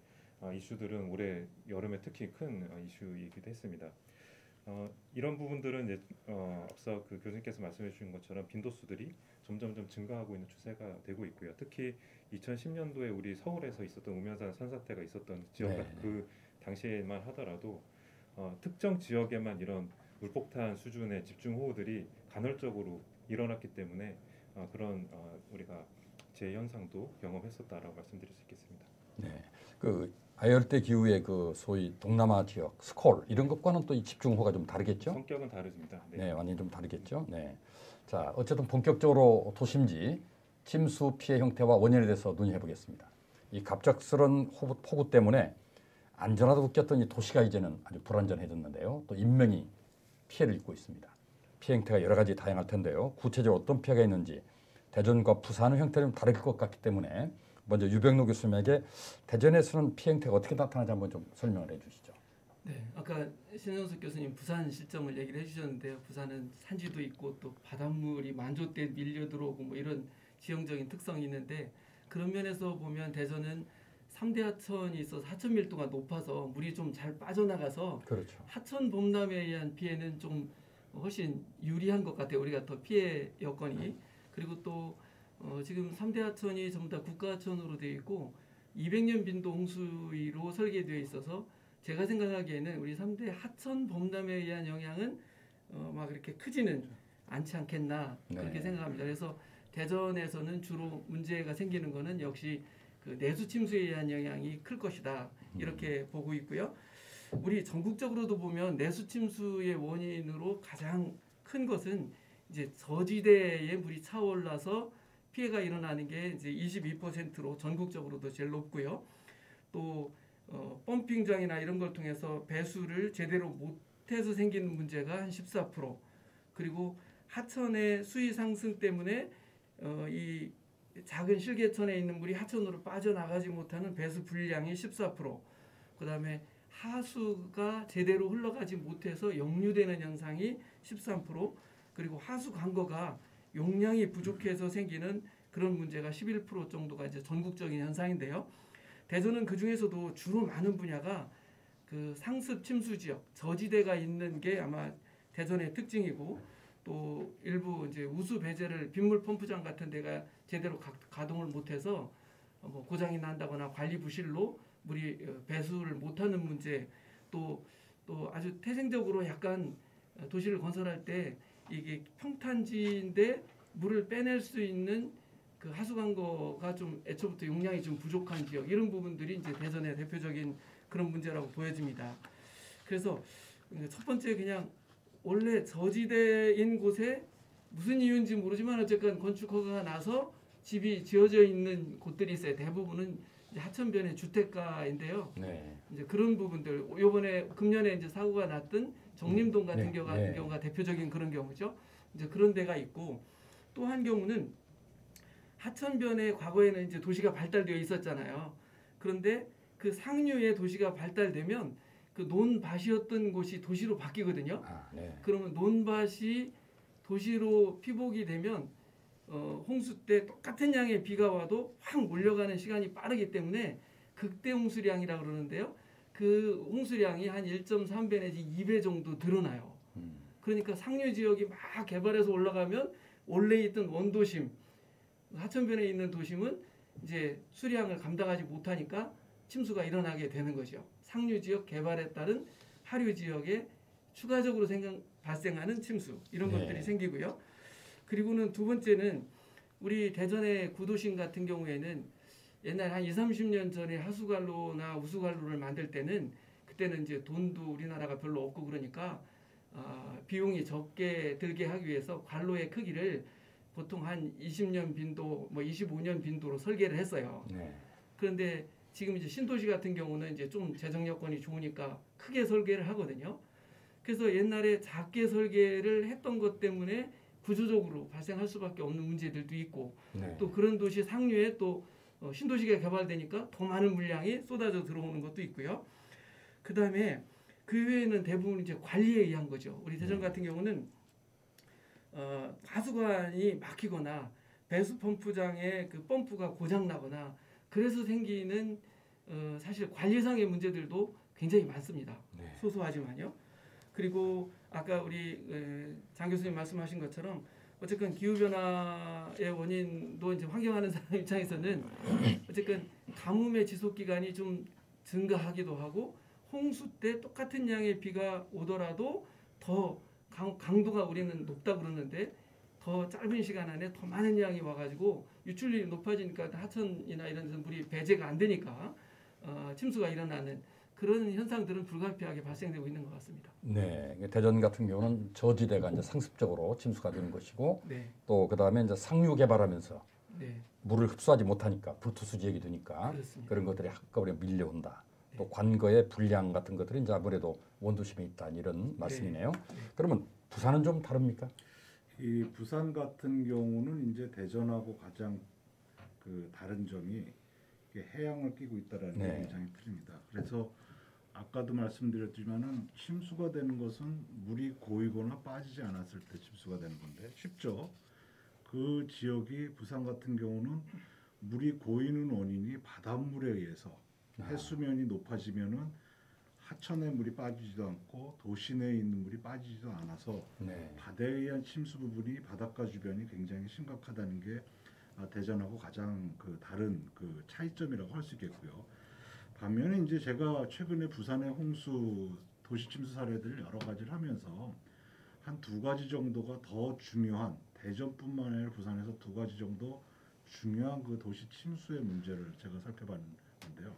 이슈들은 올해 여름에 특히 큰 이슈이기도 했습니다. 이런 부분들은 이제 앞서 그 교수님께서 말씀해 주신 것처럼 빈도수들이 점점 증가하고 있는 추세가 되고 있고요. 특히 2010년도에 우리 서울에서 있었던 우면산 산사태가 있었던 지역 그 당시에만 하더라도 특정 지역에만 이런 물폭탄 수준의 집중호우들이 간헐적으로 일어났기 때문에 그런 우리가 재현상도 경험했었다라고 말씀드릴 수 있겠습니다. 네, 그 아열대 기후의 그 소위 동남아 지역 스콜 이런 것과는 또 이 집중호우가 좀 다르겠죠? 성격은 다르습니다. 네, 완전히 좀 다르겠죠. 네, 자 어쨌든 본격적으로 도심지 침수 피해 형태와 원인에 대해서 논의해 보겠습니다. 이 갑작스런 폭우 때문에 안전하다고 웃겼던 이 도시가 이제는 아주 불안전해졌는데요. 또 인명이 피해를 입고 있습니다. 피해 형태가 여러 가지 다양할 텐데요. 구체적으로 어떤 피해가 있는지 대전과 부산의 형태는 다를 것 같기 때문에 먼저 유병로 교수님에게 대전에서는 피해 형태가 어떻게 나타나는지 한번 좀 설명을 해주시죠. 네, 아까 신현석 교수님 부산 실정을 얘기를 해주셨는데요. 부산은 산지도 있고 또 바닷물이 만조대 밀려 들어오고 뭐 이런 지형적인 특성이 있는데 그런 면에서 보면 대전은 3대 하천이 있어서 하천 밀도가 높아서 물이 좀 잘 빠져나가서 그렇죠. 하천 범람에 의한 피해는 좀 훨씬 유리한 것 같아요. 우리가 더 피해 여건이. 그리고 또 지금 3대 하천이 전부 다 국가하천으로 되어 있고 200년 빈도 홍수위로 설계되어 있어서 제가 생각하기에는 우리 3대 하천 범람에 의한 영향은 막 이렇게 크지는 않지 않겠나 그렇게 생각합니다. 그래서 대전에서는 주로 문제가 생기는 거는 역시 그 내수 침수에 의한 영향이 클 것이다 이렇게 보고 있고요. 우리 전국적으로도 보면 내수 침수의 원인으로 가장 큰 것은 이제 저지대에 물이 차올라서 피해가 일어나는 게 이제 22%로 전국적으로도 제일 높고요. 또 펌핑장이나 이런 걸 통해서 배수를 제대로 못해서 생기는 문제가 한 14%. 그리고 하천의 수위 상승 때문에 이 작은 실개천에 있는 물이 하천으로 빠져나가지 못하는 배수 분량이 14%. 그다음에 하수가 제대로 흘러가지 못해서 역류되는 현상이 13%, 그리고 하수 관거가 용량이 부족해서 생기는 그런 문제가 11% 정도가 이제 전국적인 현상인데요. 대전은 그 중에서도 주로 많은 분야가 그 상습 침수 지역, 저지대가 있는 게 아마 대전의 특징이고, 또 일부 이제 우수 배제를 빗물 펌프장 같은 데가 제대로 가동을 못해서 뭐 고장이 난다거나 관리 부실로 물이 배수를 못하는 문제, 또 아주 태생적으로 약간 도시를 건설할 때 이게 평탄지인데 물을 빼낼 수 있는 그 하수관거가 좀 애초부터 용량이 좀 부족한 지역, 이런 부분들이 이제 대전의 대표적인 그런 문제라고 보여집니다. 그래서 첫 번째, 그냥 원래 저지대인 곳에 무슨 이유인지 모르지만 어쨌건 건축 허가가 나서 집이 지어져 있는 곳들이 있어요. 대부분은 이제 하천변의 주택가인데요. 네. 이제 그런 부분들, 요번에 금년에 이제 사고가 났던 정림동 같은 경우가 대표적인 그런 경우죠. 이제 그런 데가 있고, 또 한 경우는 하천변에 과거에는 이제 도시가 발달되어 있었잖아요. 그런데 그 상류에 도시가 발달되면 그 논밭이었던 곳이 도시로 바뀌거든요. 그러면 논밭이 도시로 피복이 되면 홍수 때 똑같은 양의 비가 와도 확 몰려가는 시간이 빠르기 때문에 극대 홍수량이라고 그러는데요. 그 홍수량이 한 1.3배 내지 2배 정도 늘어나요. 그러니까 상류 지역이 막 개발해서 올라가면 원래 있던 원도심, 하천변에 있는 도심은 이제 수량을 감당하지 못하니까 침수가 일어나게 되는 거죠. 상류 지역 개발에 따른 하류 지역에 추가적으로 발생하는 침수, 이런 것들이 생기고요. 그리고는 두 번째는 우리 대전의 구도심 같은 경우에는 옛날 한 20, 30년 전에 하수관로나 우수관로를 만들 때는, 그때는 이제 돈도 우리나라가 별로 없고 그러니까 비용이 적게 들게 하기 위해서 관로의 크기를 보통 한 20년 빈도, 뭐 25년 빈도로 설계를 했어요. 그런데 지금 이제 신도시 같은 경우는 이제 좀 재정 여건이 좋으니까 크게 설계를 하거든요. 그래서 옛날에 작게 설계를 했던 것 때문에 구조적으로 발생할 수밖에 없는 문제들도 있고, 또 그런 도시 상류에 또 신도시가 개발되니까 더 많은 물량이 쏟아져 들어오는 것도 있고요. 그 다음에 그 외에는 대부분 이제 관리에 의한 거죠. 우리 대전 같은 경우는 하수관이 막히거나 배수 펌프장에 그 펌프가 고장 나거나 그래서 생기는 사실 관리상의 문제들도 굉장히 많습니다. 소소하지만요. 그리고 아까 우리 장 교수님 말씀하신 것처럼 어쨌든 기후변화의 원인도 이제 환경하는 사람 입장에서는 어쨌든 가뭄의 지속 기간이 좀 증가하기도 하고, 홍수 때 똑같은 양의 비가 오더라도 더 강도가 우리는 높다 그러는데 더 짧은 시간 안에 더 많은 양이 와가지고 유출률이 높아지니까 하천이나 이런 데서 물이 배제가 안 되니까 침수가 일어나는 그런 현상들은 불가피하게 발생되고 있는 것 같습니다. 네, 대전 같은 경우는 저지대가 이제 상습적으로 침수가 되는 것이고, 또 그 다음에 이제 상류 개발하면서 물을 흡수하지 못하니까 불투수 지역이 되니까 그런 것들이 한꺼번에 밀려온다. 또 관거의 불량 같은 것들이 이제 아무래도 원도심에 있다, 이런 말씀이네요. 그러면 부산은 좀 다릅니까? 이 부산 같은 경우는 이제 대전하고 가장 그 다른 점이 해양을 끼고 있다라는 게 굉장히 크습니다. 그래서 아까도 말씀드렸지만은 침수가 되는 것은 물이 고이거나 빠지지 않았을 때 침수가 되는 건데 쉽죠. 그 지역이 부산 같은 경우는 물이 고이는 원인이 바닷물에 의해서 해수면이 높아지면은 하천에 물이 빠지지도 않고 도시 내에 있는 물이 빠지지도 않아서 바다에 의한 침수 부분이 바닷가 주변이 굉장히 심각하다는 게 대전하고 가장 그 다른 그 차이점이라고 할 수 있겠고요. 반면에 이제 제가 최근에 부산의 홍수 도시 침수 사례들을 여러 가지를 하면서 한 두 가지 정도가 더 중요한, 대전뿐만 아니라 부산에서 두 가지 정도 중요한 그 도시 침수의 문제를 제가 살펴봤는데요.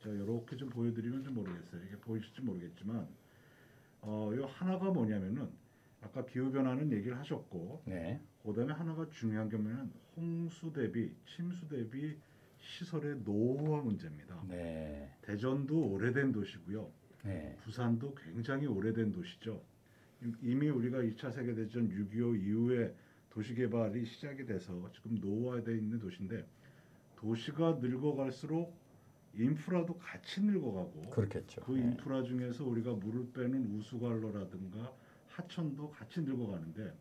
제가 이렇게 좀 보여드리면 좀 모르겠어요. 이게 보이실지 모르겠지만 요 하나가 뭐냐면은 아까 기후변화는 얘기를 하셨고, 그다음에 하나가 중요한 게 뭐냐면 홍수 대비, 침수 대비 시설의 노후화 문제입니다. 대전도 오래된 도시고요. 부산도 굉장히 오래된 도시죠. 이미 우리가 2차 세계대전 6.25 이후에 도시개발이 시작이 돼서 지금 노후화되어 있는 도시인데, 도시가 늙어갈수록 인프라도 같이 늙어가고 그렇겠죠. 그 인프라 중에서 우리가 물을 빼는 우수관로라든가 하천도 같이 늙어가는데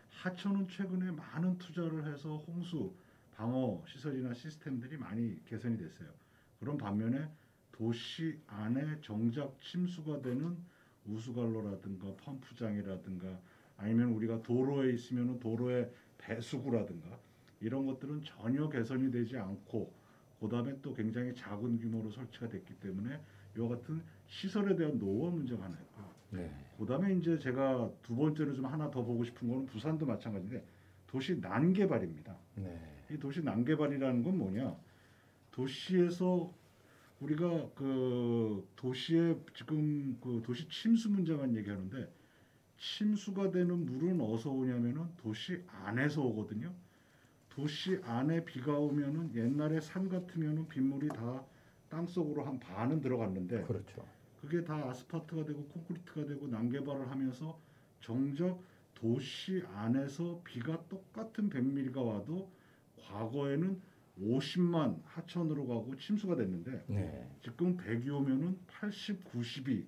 하천은 최근에 많은 투자를 해서 홍수 방어 시설이나 시스템들이 많이 개선이 됐어요. 그런 반면에 도시 안에 정작 침수가 되는 우수관로라든가 펌프장이라든가 아니면 우리가 도로에 있으면 도로의 배수구라든가 이런 것들은 전혀 개선이 되지 않고 그다음에 또 굉장히 작은 규모로 설치가 됐기 때문에 이와 같은 시설에 대한 노후화 문제가 하나 있고 네. 그다음에 이제 제가 두 번째로 좀 하나 더 보고 싶은 거는 부산도 마찬가지인데 도시 난개발입니다. 네. 이 도시 난개발이라는 건 뭐냐? 도시에서 우리가 그 도시에 지금 그 도시 침수 문제만 얘기하는데 침수가 되는 물은 어디서 오냐면은 도시 안에서 오거든요. 도시 안에 비가 오면은 옛날에 산 같으면은 빗물이 다 땅속으로 한 반은 들어갔는데 그렇죠. 그게 다 아스팔트가 되고 콘크리트가 되고 난개발을 하면서 정작 도시 안에서 비가 똑같은 100mm가 와도 과거에는 50만 하천으로 가고 침수가 됐는데 네. 지금 100이 오면은 80, 90이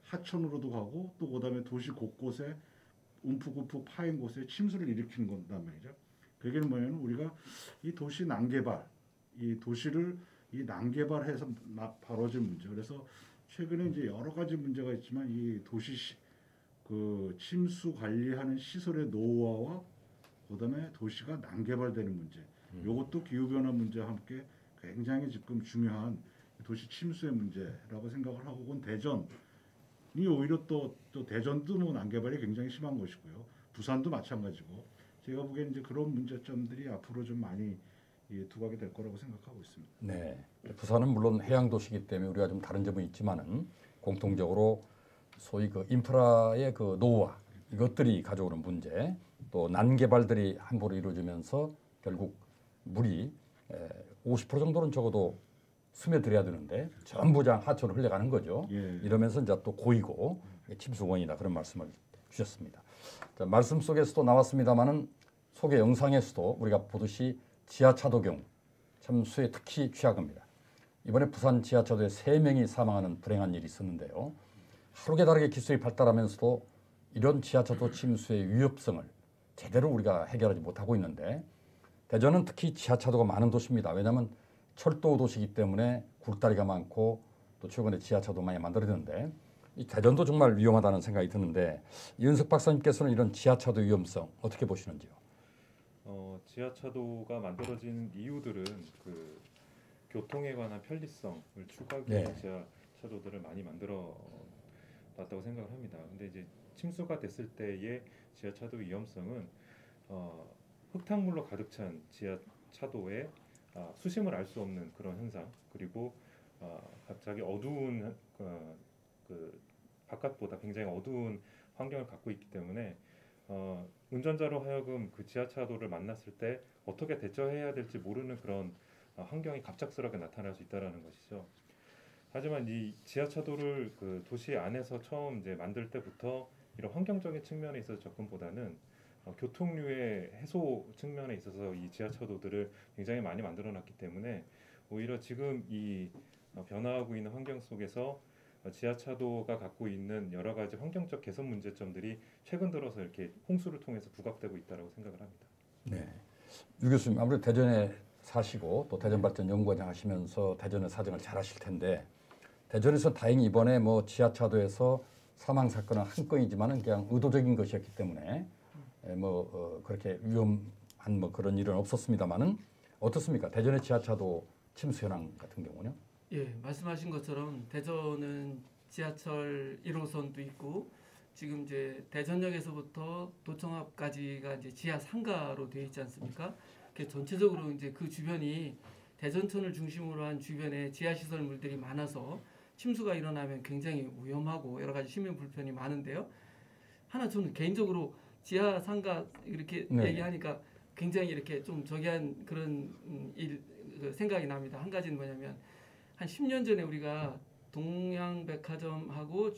하천으로도 가고 또 그다음에 도시 곳곳에 움푹움푹 파인 곳에 침수를 일으키는 건단 말이죠. 그게 뭐냐면 우리가 이 도시 난개발, 이 도시를 이 난개발해서 벌어진 문제. 그래서 최근에 이제 여러 가지 문제가 있지만 이 도시 그 침수 관리하는 시설의 노후화와 그다음에 도시가 난개발되는 문제. 이것도 기후 변화 문제와 함께 굉장히 지금 중요한 도시 침수의 문제라고 생각을 하고 그건 대전이 오히려 또 대전도 뭐 난개발이 굉장히 심한 것이고요. 부산도 마찬가지고 제가 보기에는 이제 그런 문제점들이 앞으로 좀 많이 두각이 될 거라고 생각하고 있습니다. 네, 부산은 물론 해양 도시이기 때문에 우리가 좀 다른 점은 있지만은 공통적으로 소위 그 인프라의 그 노후화 이것들이 가져오는 문제, 또 난개발들이 함부로 이루어지면서 결국 물이 50% 정도는 적어도 스며들어야 되는데 전부 다 하천으로 흘러가는 거죠. 예. 이러면서 이제 또 고이고 침수원이다 그런 말씀을 주셨습니다. 자, 말씀 속에서도 나왔습니다만은 소개 영상에서도 우리가 보듯이 지하차도경 참수에 특히 취약합니다. 이번에 부산 지하차도에 3명이 사망하는 불행한 일이 있었는데요. 하루가 다르게 기술이 발달하면서도 이런 지하차도 침수의 위협성을 제대로 우리가 해결하지 못하고 있는데 대전은 특히 지하차도가 많은 도시입니다. 왜냐하면 철도 도시이기 때문에 굴다리가 많고 또 최근에 지하차도 많이 만들어졌는데 이 대전도 정말 위험하다는 생각이 드는데 이은석 박사님께서는 이런 지하차도 위험성 어떻게 보시는지요? 지하차도가 만들어진 이유들은 그 교통에 관한 편리성을 추구하기 위해 지하차도들을 많이 만들어 놨다고 생각을 합니다. 근데 이제 침수가 됐을 때의 지하차도 위험성은 흙탕물로 가득 찬 지하차도에 수심을 알 수 없는 그런 현상, 그리고 갑자기 어두운 그 바깥보다 굉장히 어두운 환경을 갖고 있기 때문에 운전자로 하여금 그 지하차도를 만났을 때 어떻게 대처해야 될지 모르는 그런 환경이 갑작스럽게 나타날 수 있다라는 것이죠. 하지만 이 지하차도를 그 도시 안에서 처음 이제 만들 때부터 이런 환경적인 측면에 있어서 접근보다는 교통류의 해소 측면에 있어서 이 지하차도들을 굉장히 많이 만들어놨기 때문에 오히려 지금 이 변화하고 있는 환경 속에서 지하차도가 갖고 있는 여러 가지 환경적 개선 문제점들이 최근 들어서 이렇게 홍수를 통해서 부각되고 있다고 생각을 합니다. 네, 유 교수님 아무래도 대전에 사시고 또 대전발전연구원장 하시면서 대전의 사정을 잘 아실 텐데 대전에서 다행히 이번에 뭐 지하차도에서 사망 사건은 한 건이지만은 그냥 의도적인 것이었기 때문에 그렇게 위험한 뭐 그런 일은 없었습니다만은 어떻습니까? 대전의 지하차도 침수 현황 같은 경우는요? 예, 말씀하신 것처럼 대전은 지하철 1호선도 있고 지금 이제 대전역에서부터 도청앞까지가 이제 지하 상가로 되어 있지 않습니까? 전체적으로 이제 그 주변이 대전천을 중심으로 한 주변에 지하 시설물들이 많아서 침수가 일어나면 굉장히 위험하고 여러 가지 시민 불편이 많은데요. 하나 저는 개인적으로 지하 상가 이렇게 얘기하니까 굉장히 이렇게 좀 저기한 그런 생각이 납니다. 한 가지는 뭐냐면 한 10년 전에 우리가 동양백화점하고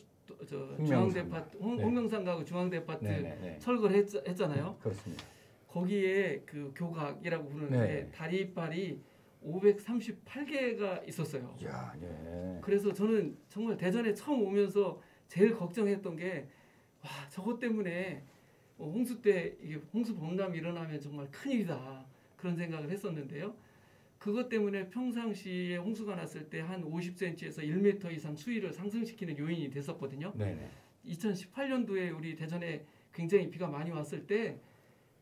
중앙대파트, 홍명상가하고 중앙대파트 철거를 했잖아요. 그렇습니다. 거기에 그 교각이라고 부르는데 다리빨이 538개가 있었어요. 야, 예. 그래서 저는 정말 대전에 처음 오면서 제일 걱정했던 게 와, 저것 때문에 홍수 때 이게 홍수 범람이 일어나면 정말 큰일이다. 그런 생각을 했었는데요. 그것 때문에 평상시에 홍수가 났을 때 한 50cm에서 1m 이상 수위를 상승시키는 요인이 됐었거든요. 네네. 2018년도에 우리 대전에 굉장히 비가 많이 왔을 때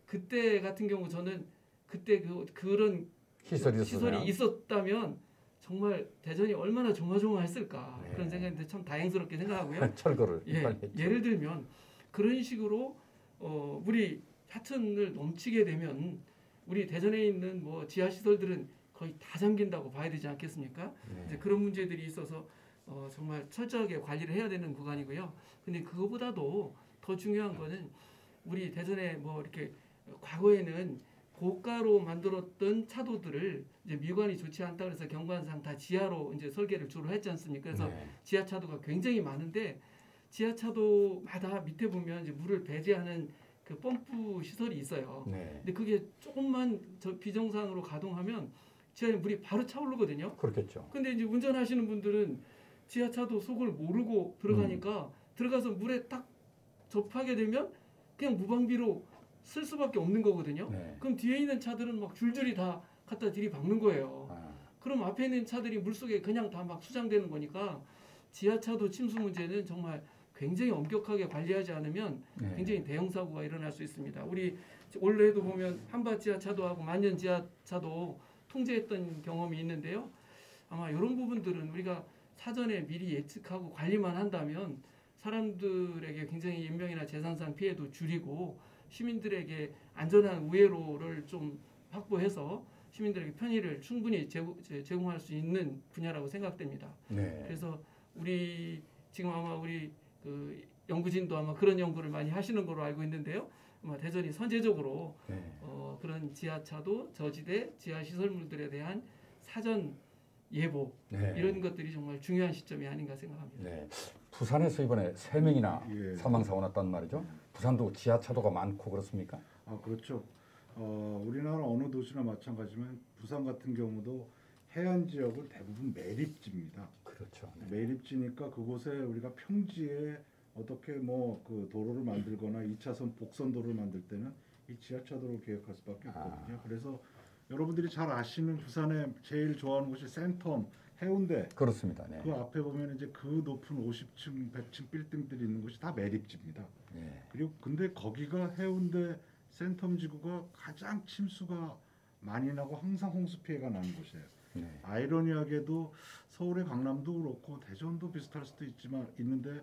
그때 같은 경우 저는 그때 그런 시설이 있었다면 정말 대전이 얼마나 조마조마했을까. 네. 그런 생각인데 참 다행스럽게 생각하고요. 철거를 예를 들면 그런 식으로 우리 하천을 넘치게 되면 우리 대전에 있는 뭐 지하 시설들은 거의 다 잠긴다고 봐야 되지 않겠습니까? 네. 이제 그런 문제들이 있어서 정말 철저하게 관리를 해야 되는 구간이고요. 근데 그거보다도 더 중요한 거는 우리 대전에 뭐 이렇게 과거에는 고가로 만들었던 차도들을 이제 미관이 좋지 않다 그래서 경관상 다 지하로 이제 설계를 주로 했지 않습니까? 그래서 네. 지하 차도가 굉장히 많은데 지하 차도마다 밑에 보면 이제 물을 배제하는 그 펌프 시설이 있어요. 네. 근데 그게 조금만 비정상으로 가동하면 지하에 물이 바로 차오르거든요. 그렇겠죠. 근데 이제 운전하시는 분들은 지하차도 속을 모르고 들어가니까 들어가서 물에 딱 접하게 되면 그냥 무방비로 쓸 수밖에 없는 거거든요. 네. 그럼 뒤에 있는 차들은 막 줄줄이 다 갖다 들이박는 거예요. 그럼 앞에 있는 차들이 물속에 그냥 다 막 수장되는 거니까 지하차도 침수 문제는 정말 굉장히 엄격하게 관리하지 않으면 굉장히 대형 사고가 일어날 수 있습니다. 우리 올해도 보면 한밭 지하차도하고 만년 지하차도 통제했던 경험이 있는데요. 아마 이런 부분들은 우리가 사전에 미리 예측하고 관리만 한다면 사람들에게 굉장히 인명이나 재산상 피해도 줄이고 시민들에게 안전한 우회로를 좀 확보해서 시민들에게 편의를 충분히 제공할 수 있는 분야라고 생각됩니다. 네. 그래서 우리 지금 아마 우리 그 연구진도 아마 그런 연구를 많이 하시는 걸로 알고 있는데요. 아마 대전이 선제적으로 그런 지하차도, 저지대, 지하 시설물들에 대한 사전 예보 이런 것들이 정말 중요한 시점이 아닌가 생각합니다. 네. 부산에서 이번에 3명이나 사망 사고 났단 말이죠. 부산도 지하차도가 많고 그렇습니까? 아, 그렇죠. 우리나라 어느 도시나 마찬가지지만 부산 같은 경우도 해안 지역은 대부분 매립지입니다. 그렇죠. 네. 매립지니까 그곳에 우리가 평지에 어떻게 뭐 그 도로를 만들거나 2차선 복선도로를 만들 때는 이 지하차도를 계획할 수밖에 없거든요. 그래서 여러분들이 잘 아시는 부산에 제일 좋아하는 곳이 센텀, 해운대. 그렇습니다. 네. 그 앞에 보면 이제 그 높은 50층, 100층 빌딩들이 있는 곳이 다 매립지입니다. 네. 그리고 근데 거기가 해운대 센텀 지구가 가장 침수가 많이 나고 항상 홍수 피해가 나는 곳이에요. 네. 아이러니하게도 서울의 강남도 그렇고 대전도 비슷할 수도 있는데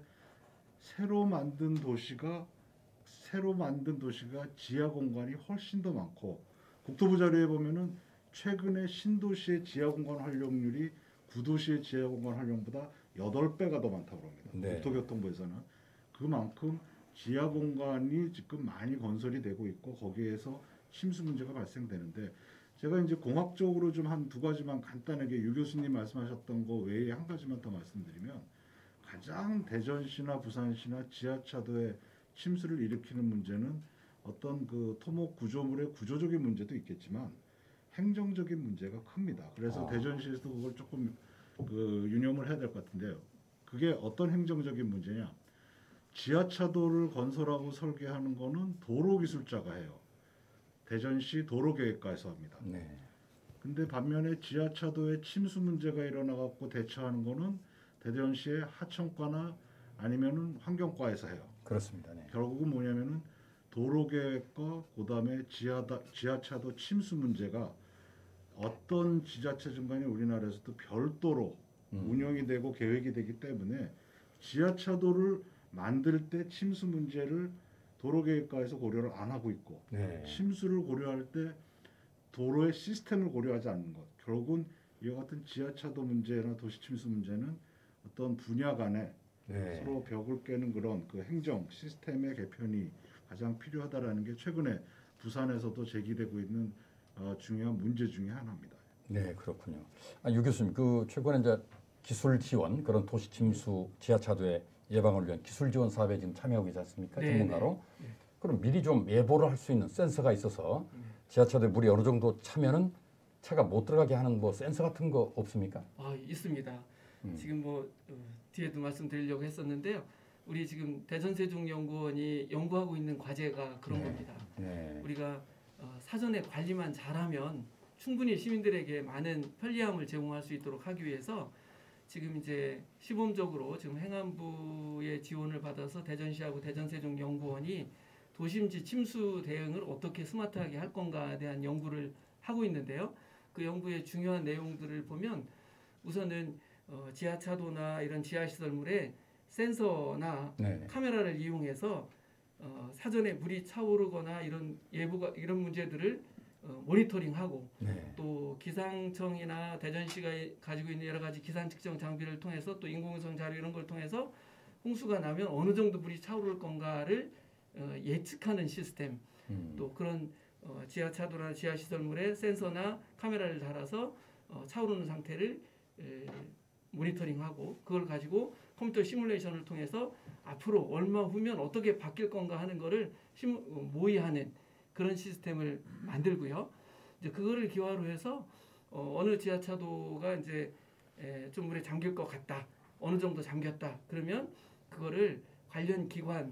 새로 만든 도시가 지하 공간이 훨씬 더 많고 국토부 자료에 보면은 최근에 신도시의 지하 공간 활용률이 구도시의 지하 공간 활용보다 8배가 더 많다고 합니다. 네. 국토교통부에서는 그만큼 지하 공간이 지금 많이 건설이 되고 있고 거기에서 침수 문제가 발생되는데 제가 이제 공학적으로 좀 한 두 가지만 간단하게 유 교수님 말씀하셨던 거 외에 한 가지만 더 말씀드리면 가장 대전시나 부산시나 지하차도에 침수를 일으키는 문제는 어떤 그 토목 구조물의 구조적인 문제도 있겠지만 행정적인 문제가 큽니다. 그래서 대전시에서도 그걸 조금 유념을 해야 될 것 같은데요. 그게 어떤 행정적인 문제냐? 지하차도를 건설하고 설계하는 거는 도로기술자가 해요. 대전시 도로계획과에서 합니다. 네. 근데 반면에 지하차도에 침수 문제가 일어나갖고 대처하는 거는 대전시의 하천과나 아니면은 환경과에서 해요. 그렇습니다. 네. 결국은 뭐냐면은 도로계획과 그다음에 지하차도 침수 문제가 어떤 지자체 중간에 우리나라에서도 별도로 운영이 되고 계획이 되기 때문에 지하차도를 만들 때 침수 문제를 도로계획과에서 고려를 안 하고 있고 침수를 고려할 때 도로의 시스템을 고려하지 않는 것. 결국은 이와 같은 지하차도 문제나 도시 침수 문제는 어떤 분야 간에 서로 벽을 깨는 그런 그 행정 시스템의 개편이 가장 필요하다라는 게 최근에 부산에서도 제기되고 있는 중요한 문제 중에 하나입니다. 네, 그렇군요. 유 교수님, 그 최근에 이제 기술 지원 그런 도시 침수 지하차도의 예방을 위한 기술 지원 사업에 지금 참여하고 계시지 않습니까? 전문가로. 그럼 미리 좀 예보를 할 수 있는 센서가 있어서 지하차도에 물이 어느 정도 차면은 차가 못 들어가게 하는 뭐 센서 같은 거 없습니까? 있습니다. 지금 뒤에도 말씀드리려고 했었는데요. 우리 지금 대전세종연구원이 연구하고 있는 과제가 그런 겁니다. 우리가 사전에 관리만 잘하면 충분히 시민들에게 많은 편리함을 제공할 수 있도록 하기 위해서 지금 이제 시범적으로 지금 행안부의 지원을 받아서 대전시하고 대전세종연구원이 도심지 침수 대응을 어떻게 스마트하게 할 건가에 대한 연구를 하고 있는데요. 그 연구의 중요한 내용들을 보면 우선은 지하차도나 이런 지하시설물에 센서나 카메라를 이용해서 사전에 물이 차오르거나 이런 문제들을 모니터링하고 또 기상청이나 대전시가 가지고 있는 여러 가지 기상 측정 장비를 통해서 또 인공위성 자료 이런 걸 통해서 홍수가 나면 어느 정도 물이 차오를 건가를 예측하는 시스템, 또 그런 지하차도나 지하시설물에 센서나 카메라를 달아서 차오르는 상태를 모니터링하고 그걸 가지고 컴퓨터 시뮬레이션을 통해서 앞으로 얼마 후면 어떻게 바뀔 건가 하는 거를 모의하는 그런 시스템을 만들고요. 이제 그거를 기화로 해서 어느 지하차도가 이제 좀 물에 잠길 것 같다, 어느 정도 잠겼다. 그러면 그거를 관련 기관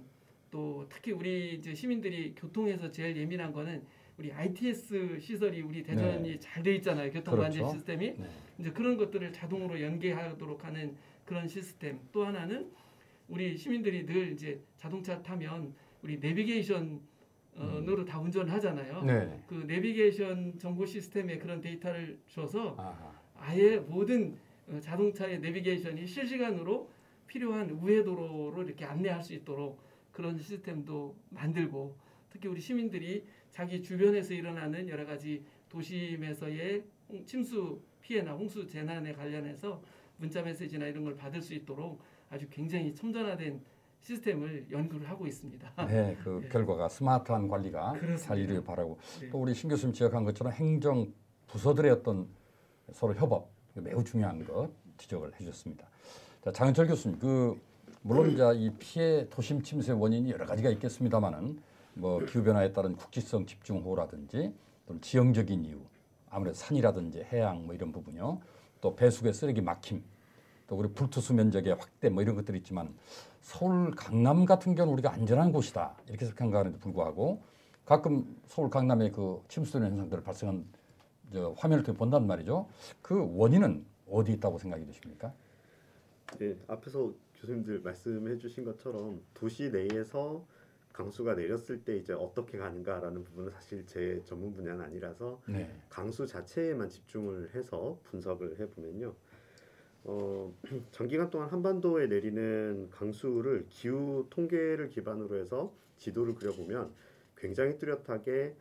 또 특히 우리 이제 시민들이 교통에서 제일 예민한 거는 우리 ITS 시설이 우리 대전이 잘 돼 있잖아요. 교통관제 시스템이 이제 그런 것들을 자동으로 연계하도록 하는 그런 시스템. 또 하나는 우리 시민들이 늘 이제 자동차 타면 우리 내비게이션 으로 다 운전을 하잖아요. 그 내비게이션 정보 시스템에 그런 데이터를 줘서 아예 모든 자동차의 내비게이션이 실시간으로 필요한 우회도로로 이렇게 안내할 수 있도록 그런 시스템도 만들고 특히 우리 시민들이 자기 주변에서 일어나는 여러 가지 도심에서의 침수 피해나 홍수 재난에 관련해서 문자 메시지나 이런 걸 받을 수 있도록 아주 굉장히 첨단화된 시스템을 연구를 하고 있습니다. 네, 그 결과가 스마트한 관리가 잘 이루길 바라고 또 우리 신 교수님 지적한 것처럼 행정 부서들의 어떤 서로 협업 매우 중요한 것 지적을 해주셨습니다. 자, 장은철 교수님, 물론 이제 이 피해 도심 침수의 원인이 여러 가지가 있겠습니다만은 뭐 기후 변화에 따른 국지성 집중호우라든지 또는 지형적인 이유, 아무래도 산이라든지 해양 뭐 이런 부분요, 또 배수구의 쓰레기 막힘, 또 우리 불투수 면적의 확대 뭐 이런 것들이 있지만 서울 강남 같은 경우는 우리가 안전한 곳이다 이렇게 생각하는데 불구하고 가끔 서울 강남의 그 침수되는 현상들을 발생한 화면을 통해 본단 말이죠. 그 원인은 어디 있다고 생각이 되십니까? 네, 앞에서 교수님들 말씀해 주신 것처럼 도시 내에서 강수가 내렸을 때 이제 어떻게 가는가라는 부분은 사실 제 전문 분야는 아니라서 강수 자체에만 집중을 해서 분석을 해보면요. 장기간 동안 한반도에 내리는 강수를 기후 통계를 기반으로 해서 지도를 그려보면 굉장히 뚜렷하게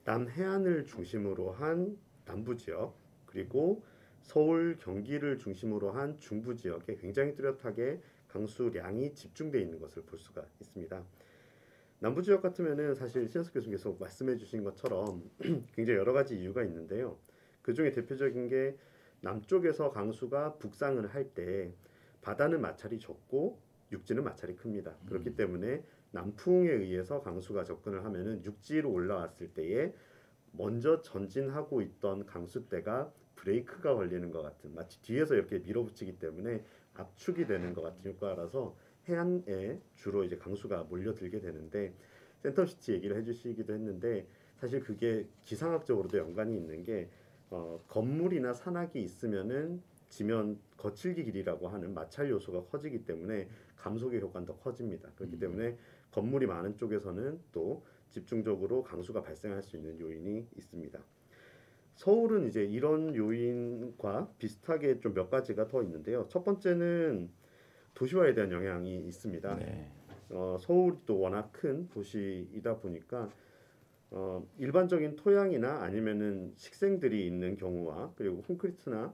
남해안을 중심으로 한 남부 지역 그리고 서울, 경기를 중심으로 한 중부 지역에 굉장히 뚜렷하게 강수량이 집중되어 있는 것을 볼 수가 있습니다. 남부 지역 같으면은 사실 신현석 교수님께서 말씀해 주신 것처럼 굉장히 여러 가지 이유가 있는데요. 그 중에 대표적인 게 남쪽에서 강수가 북상을 할 때 바다는 마찰이 적고 육지는 마찰이 큽니다. 그렇기 때문에 남풍에 의해서 강수가 접근을 하면은 육지로 올라왔을 때에 먼저 전진하고 있던 강수대가 브레이크가 걸리는 것 같은 마치 뒤에서 이렇게 밀어붙이기 때문에 압축이 되는 것 같은 효과라서 해안에 주로 이제 강수가 몰려들게 되는데 센텀시티 얘기를 해주시기도 했는데 사실 그게 기상학적으로도 연관이 있는 게 건물이나 산악이 있으면은 지면 거칠기 길이라고 하는 마찰 요소가 커지기 때문에 감속의 효과는 더 커집니다. 그렇기 때문에 건물이 많은 쪽에서는 또 집중적으로 강수가 발생할 수 있는 요인이 있습니다. 서울은 이제 이런 요인과 비슷하게 좀 몇 가지가 더 있는데요. 첫 번째는 도시화에 대한 영향이 있습니다. 서울이 또 워낙 큰 도시이다 보니까 일반적인 토양이나 아니면은 식생들이 있는 경우와 그리고 콘크리트나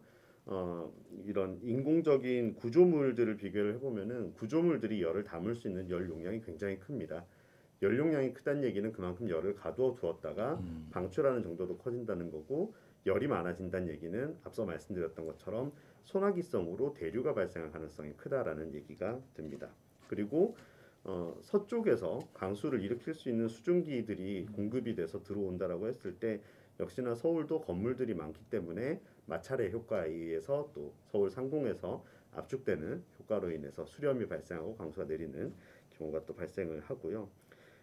이런 인공적인 구조물들을 비교를 해보면은 구조물들이 열을 담을 수 있는 열 용량이 굉장히 큽니다. 열 용량이 크다는 얘기는 그만큼 열을 가두어 두었다가 방출하는 정도도 커진다는 거고 열이 많아진다는 얘기는 앞서 말씀드렸던 것처럼 소나기성으로 대류가 발생할 가능성이 크다라는 얘기가 됩니다. 그리고 서쪽에서 강수를 일으킬 수 있는 수증기들이 공급이 돼서 들어온다라고 했을 때 역시나 서울도 건물들이 많기 때문에 마찰의 효과에 의해서 또 서울 상공에서 압축되는 효과로 인해서 수렴이 발생하고 강수가 내리는 경우가 또 발생을 하고요.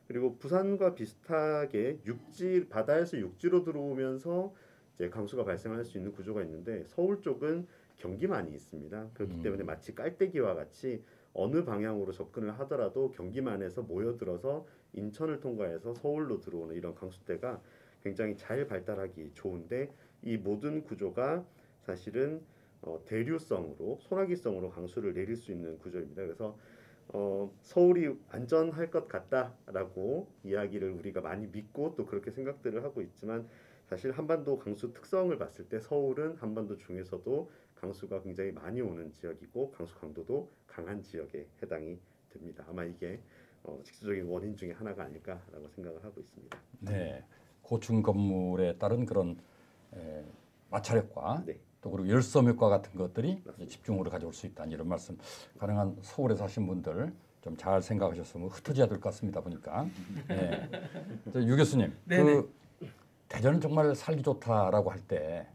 그리고 부산과 비슷하게 육지 바다에서 육지로 들어오면서 이제 강수가 발생할 수 있는 구조가 있는데 서울 쪽은 경기만이 있습니다. 그렇기 때문에 마치 깔때기와 같이 어느 방향으로 접근을 하더라도 경기만에서 모여들어서 인천을 통과해서 서울로 들어오는 이런 강수대가 굉장히 잘 발달하기 좋은데 이 모든 구조가 사실은 대류성으로 소나기성으로 강수를 내릴 수 있는 구조입니다. 그래서 서울이 안전할 것 같다라고 이야기를 우리가 많이 믿고 또 그렇게 생각들을 하고 있지만 사실 한반도 강수 특성을 봤을 때 서울은 한반도 중에서도 강수가 굉장히 많이 오는 지역이고 강수 강도도 강한 지역에 해당이 됩니다. 아마 이게 직접적인 원인 중에 하나가 아닐까라고 생각을 하고 있습니다. 네, 고층 건물에 따른 그런 마찰 효과, 또 그리고 열섬 효과 같은 것들이 집중으로 가져올 수 있다 이런 말씀. 가능한 서울에 사신 분들 좀 잘 생각하셨으면 흩어져야 될 것 같습니다. 보니까. 네. 유 교수님, 그 대전은 정말 살기 좋다라고 할 때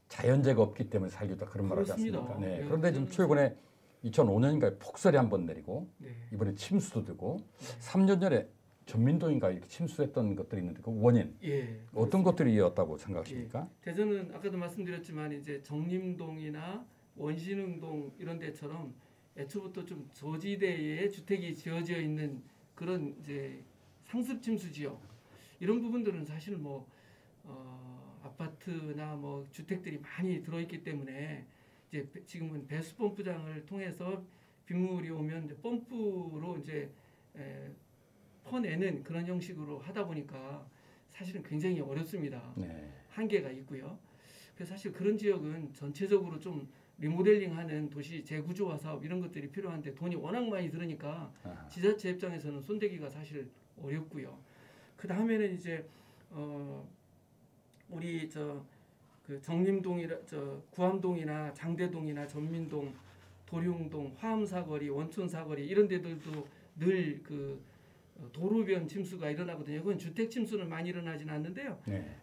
자연재해가 없기 때문에 살기 좋다 그런 말 하지 않습니까? 네. 그런데 지금 최근에 2005년인가에 폭설이 한 번 내리고 이번에 침수도 되고 3년 전에 전민동인가 이렇게 침수했던 것들이 있는데 그 원인 어떤 것들이 이었다고 생각하십니까? 대전은 아까도 말씀드렸지만 이제 정림동이나 원신흥동 이런 데처럼 애초부터 좀 저지대에 주택이 지어져 있는 그런 이제 상습 침수 지역 이런 부분들은 사실 뭐 아파트나 뭐 주택들이 많이 들어있기 때문에 이제 지금은 배수 펌프장을 통해서 빗물이 오면 이제 펌프로 이제 퍼내는 그런 형식으로 하다 보니까 사실은 굉장히 어렵습니다. 한계가 있고요. 그래서 사실 그런 지역은 전체적으로 좀 리모델링하는 도시 재구조화 사업 이런 것들이 필요한데 돈이 워낙 많이 들으니까 지자체 입장에서는 손대기가 사실 어렵고요. 그 다음에는 이제 우리 그 정림동이나 구암동이나 장대동이나 전민동, 도룡동, 화암사거리, 원촌사거리 이런 데들도 늘 그 도로변 침수가 일어나거든요. 그건 주택 침수는 많이 일어나지는 않는데요.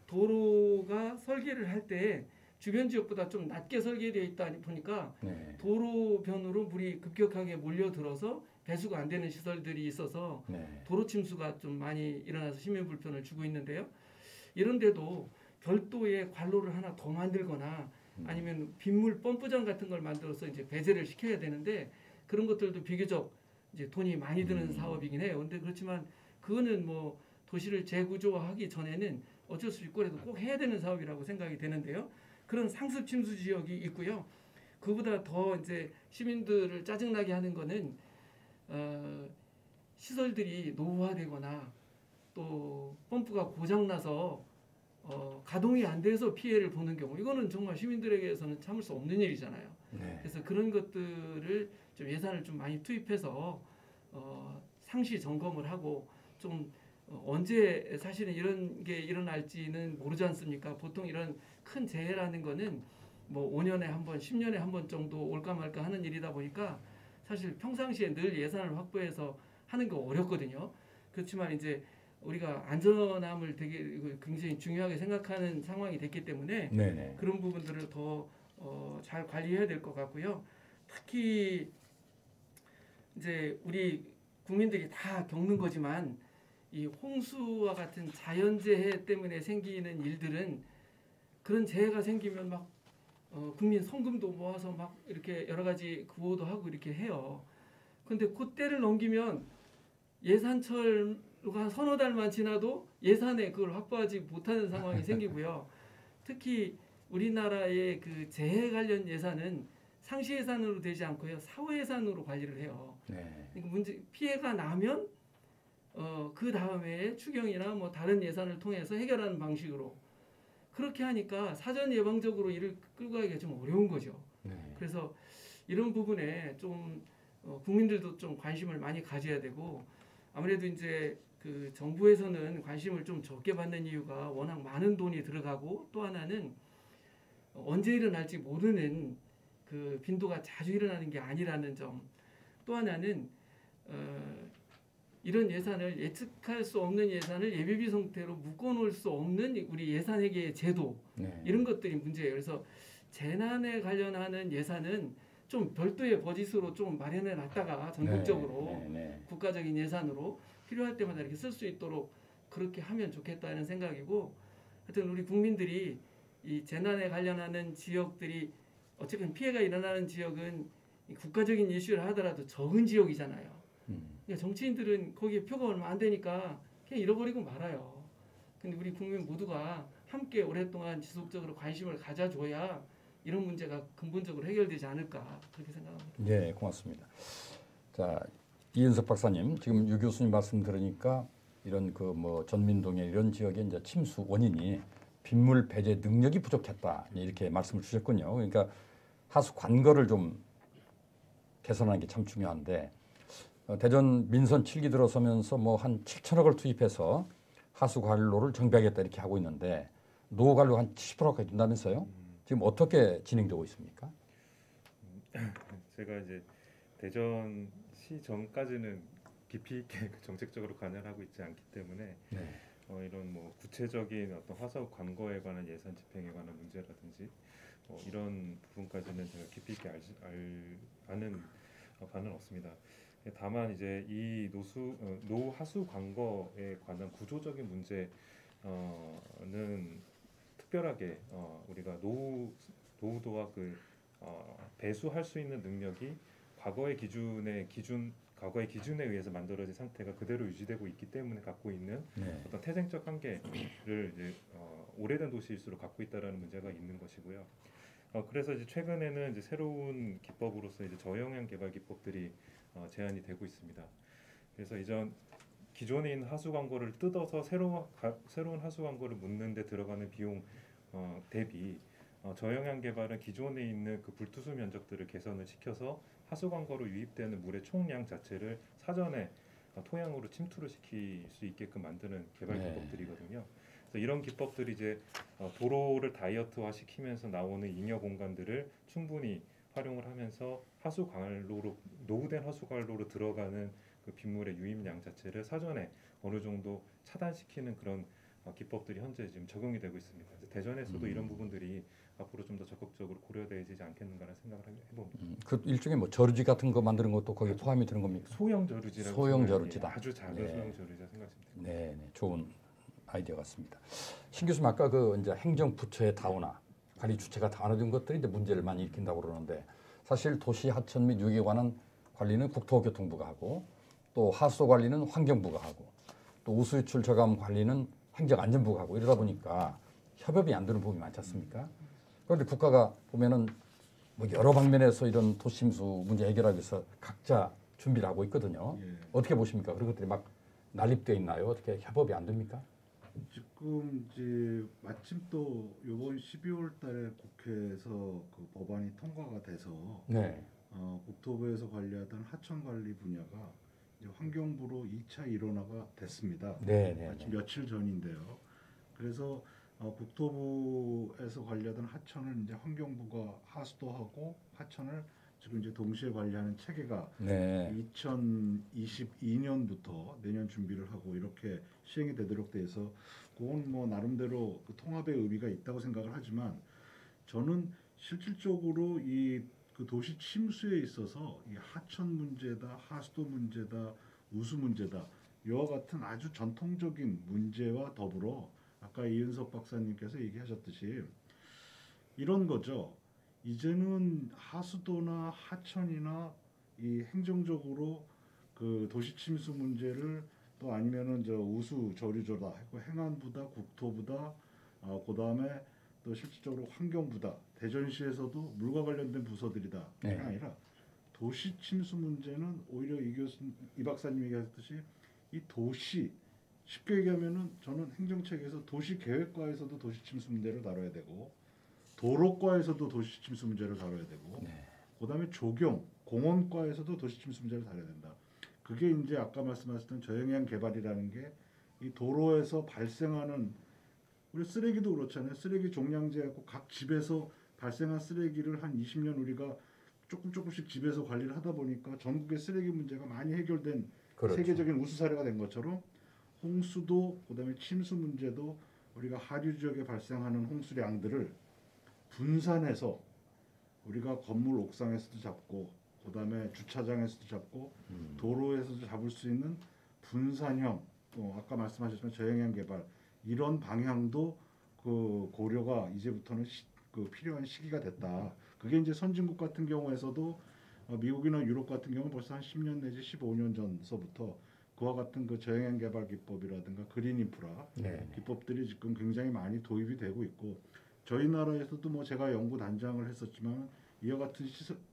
도로가 설계를 할 때 주변 지역보다 좀 낮게 설계되어 있다 보니까 도로변으로 물이 급격하게 몰려들어서 배수가 안 되는 시설들이 있어서 도로 침수가 좀 많이 일어나서 시민 불편을 주고 있는데요. 이런 데도 별도의 관로를 하나 더 만들거나 아니면 빗물 펌프장 같은 걸 만들어서 이제 배제를 시켜야 되는데 그런 것들도 비교적 이제 돈이 많이 드는 사업이긴 해요. 근데 그렇지만 그거는 뭐 도시를 재구조화하기 전에는 어쩔 수 있고라도 꼭 해야 되는 사업이라고 생각이 되는데요. 그런 상습 침수 지역이 있고요. 그보다 더 이제 시민들을 짜증나게 하는 거는 시설들이 노후화되거나 또 펌프가 고장나서 가동이 안 돼서 피해를 보는 경우 이거는 정말 시민들에게서는 참을 수 없는 일이잖아요. 그래서 그런 것들을 좀 예산을 좀 많이 투입해서 상시 점검을 하고 좀 언제 사실은 이런 게 일어날지는 모르지 않습니까? 보통 이런 큰 재해라는 거는 뭐 5년에 한 번, 10년에 한 번 정도 올까 말까 하는 일이다 보니까 사실 평상시에 늘 예산을 확보해서 하는 거 어렵거든요. 그렇지만 이제 우리가 안전함을 되게 굉장히 중요하게 생각하는 상황이 됐기 때문에 그런 부분들을 더 잘 관리해야 될 것 같고요. 특히 이제 우리 국민들이 다 겪는 거지만 이 홍수와 같은 자연재해 때문에 생기는 일들은 그런 재해가 생기면 막 국민 성금도 모아서 막 이렇게 여러 가지 구호도 하고 이렇게 해요. 근데 그때를 넘기면 예산철가 서너 달만 지나도 예산에 그걸 확보하지 못하는 상황이 생기고요. 특히 우리나라의 그 재해 관련 예산은 상시 예산으로 되지 않고요. 사후 예산으로 관리를 해요. 그러니까 피해가 나면 그 다음에 추경이나 뭐 다른 예산을 통해서 해결하는 방식으로 그렇게 하니까 사전 예방적으로 일을 끌고 가기가 좀 어려운 거죠. 그래서 이런 부분에 좀 국민들도 좀 관심을 많이 가져야 되고 아무래도 이제 그 정부에서는 관심을 좀 적게 받는 이유가 워낙 많은 돈이 들어가고 또 하나는 언제 일어날지 모르는 그 빈도가 자주 일어나는 게 아니라는 점 또 하나는 이런 예산을 예측할 수 없는 예산을 예비비 형태로 묶어놓을 수 없는 우리 예산회계 제도 이런 것들이 문제예요. 그래서 재난에 관련하는 예산은 좀 별도의 버짓으로 좀 마련해 놨다가 전국적으로 국가적인 예산으로 필요할 때마다 이렇게 쓸 수 있도록 그렇게 하면 좋겠다는 생각이고, 하여튼 우리 국민들이 이 재난에 관련하는 지역들이 어쨌든 피해가 일어나는 지역은 국가적인 이슈를 하더라도 적은 지역이잖아요. 그러니까 정치인들은 거기에 표가 얼마 안 되니까 그냥 잃어버리고 말아요. 근데 우리 국민 모두가 함께 오랫동안 지속적으로 관심을 가져줘야 이런 문제가 근본적으로 해결되지 않을까 그렇게 생각합니다. 네, 고맙습니다. 자, 이은석 박사님, 지금 유 교수님 말씀 들으니까 이런 그 뭐 전민동에 이런 지역의 이제 침수 원인이 빗물 배제 능력이 부족했다 이렇게 말씀을 주셨군요. 그러니까 하수 관거를 좀 개선하는 게 참 중요한데 대전 민선 7기 들어서면서 뭐 한 7천억을 투입해서 하수 관로를 정비하겠다 이렇게 하고 있는데 노후 관로 한 70%까지 된다면서요? 지금 어떻게 진행되고 있습니까? 제가 이제 대전시 전까지는 깊이 있게 정책적으로 관여하고 있지 않기 때문에 이런 뭐 구체적인 어떤 화수 관거에 관한 예산 집행에 관한 문제라든지 이런 부분까지는 제가 깊이 있게 아는 바는 없습니다. 다만 이제 이 노후 하수 관거에 관한 구조적인 문제는 특별하게 우리가 노후도와 그 배수할 수 있는 능력이 과거의 기준에 의해서 만들어진 상태가 그대로 유지되고 있기 때문에 갖고 있는 어떤 태생적 한계를 이제 오래된 도시일수록 갖고 있다라는 문제가 있는 것이고요. 그래서 이제 최근에는 이제 새로운 기법으로서 이제 저영향 개발 기법들이 제안이 되고 있습니다. 그래서 기존에 있는 하수 광고를 뜯어서 새로운 하수 광고를 묻는 데 들어가는 비용 대비 저영향 개발은 기존에 있는 그 불투수 면적들을 개선을 시켜서 하수 광고로 유입되는 물의 총량 자체를 사전에 토양으로 침투를 시킬 수 있게끔 만드는 개발 기법들이거든요. 그래서 이런 기법들이 이제 도로를 다이어트화 시키면서 나오는 잉여 공간들을 충분히 활용을 하면서 하수 관로로 노후된 하수 관로로 들어가는 그 빗물의 유입량 자체를 사전에 어느 정도 차단시키는 그런 기법들이 현재 지금 적용이 되고 있습니다. 대전에서도 이런 부분들이 앞으로 좀 더 적극적으로 고려되지 않겠는가라는 생각을 해봅니다. 그 일종의 뭐 저루지 같은 거 만드는 것도 거기에 포함이 되는 겁니까? 소형 저루지라고. 소형 저루지다. 아주 작은 소형 저루지라 생각하시면 됩니다. 네, 좋은 아이디어 같습니다. 신 교수님 아까 그 이제 행정 부처의 다원화, 관리 주체가 다원화된 것들이 이제 문제를 많이 일으킨다고 그러는데 사실 도시 하천 및 유역에 관한 관리는 국토교통부가 하고 또 하수도 관리는 환경부가 하고 또 우수유출 저감 관리는 행정안전부가 하고 이러다 보니까 협업이 안 되는 부분이 많지 않습니까? 그런데 국가가 보면은 뭐 여러 방면에서 이런 도심수 문제 해결하기 위해서 각자 준비를 하고 있거든요. 어떻게 보십니까? 그런 것들이 막 난립되어 있나요? 어떻게 협업이 안 됩니까? 지금 이제 마침 또 이번 12월 달에 국회에서 그 법안이 통과가 돼서 국토부에서 관리하던 하천 관리 분야가 이제 환경부로 2차 일원화가 됐습니다. 마침 며칠 전인데요. 그래서 국토부에서 관리하던 하천을 이제 환경부가 하수도하고 하천을 지금 이제 동시에 관리하는 체계가 2022년부터 내년 준비를 하고 이렇게 시행이 되도록 돼서 그건 뭐 나름대로 그 통합의 의미가 있다고 생각을 하지만 저는 실질적으로 이 그 도시 침수에 있어서 이 하천 문제다, 하수도 문제다, 우수 문제다 이와 같은 아주 전통적인 문제와 더불어 아까 이은석 박사님께서 얘기하셨듯이 이런 거죠. 이제는 하수도나 하천이나 이 행정적으로 그 도시 침수 문제를 또 아니면은 저 우수 저류조다 했고 행안부다 국토부다 그다음에 또 실질적으로 환경부다 대전시에서도 물과 관련된 부서들이다 아니라 도시 침수 문제는 오히려 이 박사님이 얘기하셨듯이 이 도시 쉽게 얘기하면은 저는 행정체계에서 도시 계획과에서도 도시 침수 문제를 다뤄야 되고 도로과에서도 도시 침수 문제를 다뤄야 되고 그다음에 조경 공원과에서도 도시 침수 문제를 다뤄야 된다. 그게 이제 아까 말씀하셨던 저영향 개발이라는 게 이 도로에서 발생하는 우리 쓰레기도 그렇잖아요. 쓰레기 종량제하고 각 집에서 발생한 쓰레기를 한 20년 우리가 조금씩 집에서 관리를 하다 보니까 전국의 쓰레기 문제가 많이 해결된 그렇죠. 세계적인 우수 사례가 된 것처럼 홍수도 그다음에 침수 문제도 우리가 하류 지역에 발생하는 홍수량들을 분산해서 우리가 건물 옥상에서도 잡고 그다음에 주차장에서도 잡고 도로에서도 잡을 수 있는 분산형 아까 말씀하셨지만 저영향 개발 이런 방향도 그 고려가 이제부터는 필요한 시기가 됐다. 그게 이제 선진국 같은 경우에서도 미국이나 유럽 같은 경우는 벌써 한 10년 내지 15년 전서부터 그와 같은 그 저영향 개발 기법이라든가 그린 인프라 기법들이 지금 굉장히 많이 도입이 되고 있고 저희 나라에서도 뭐 제가 연구 단장을 했었지만 이와 같은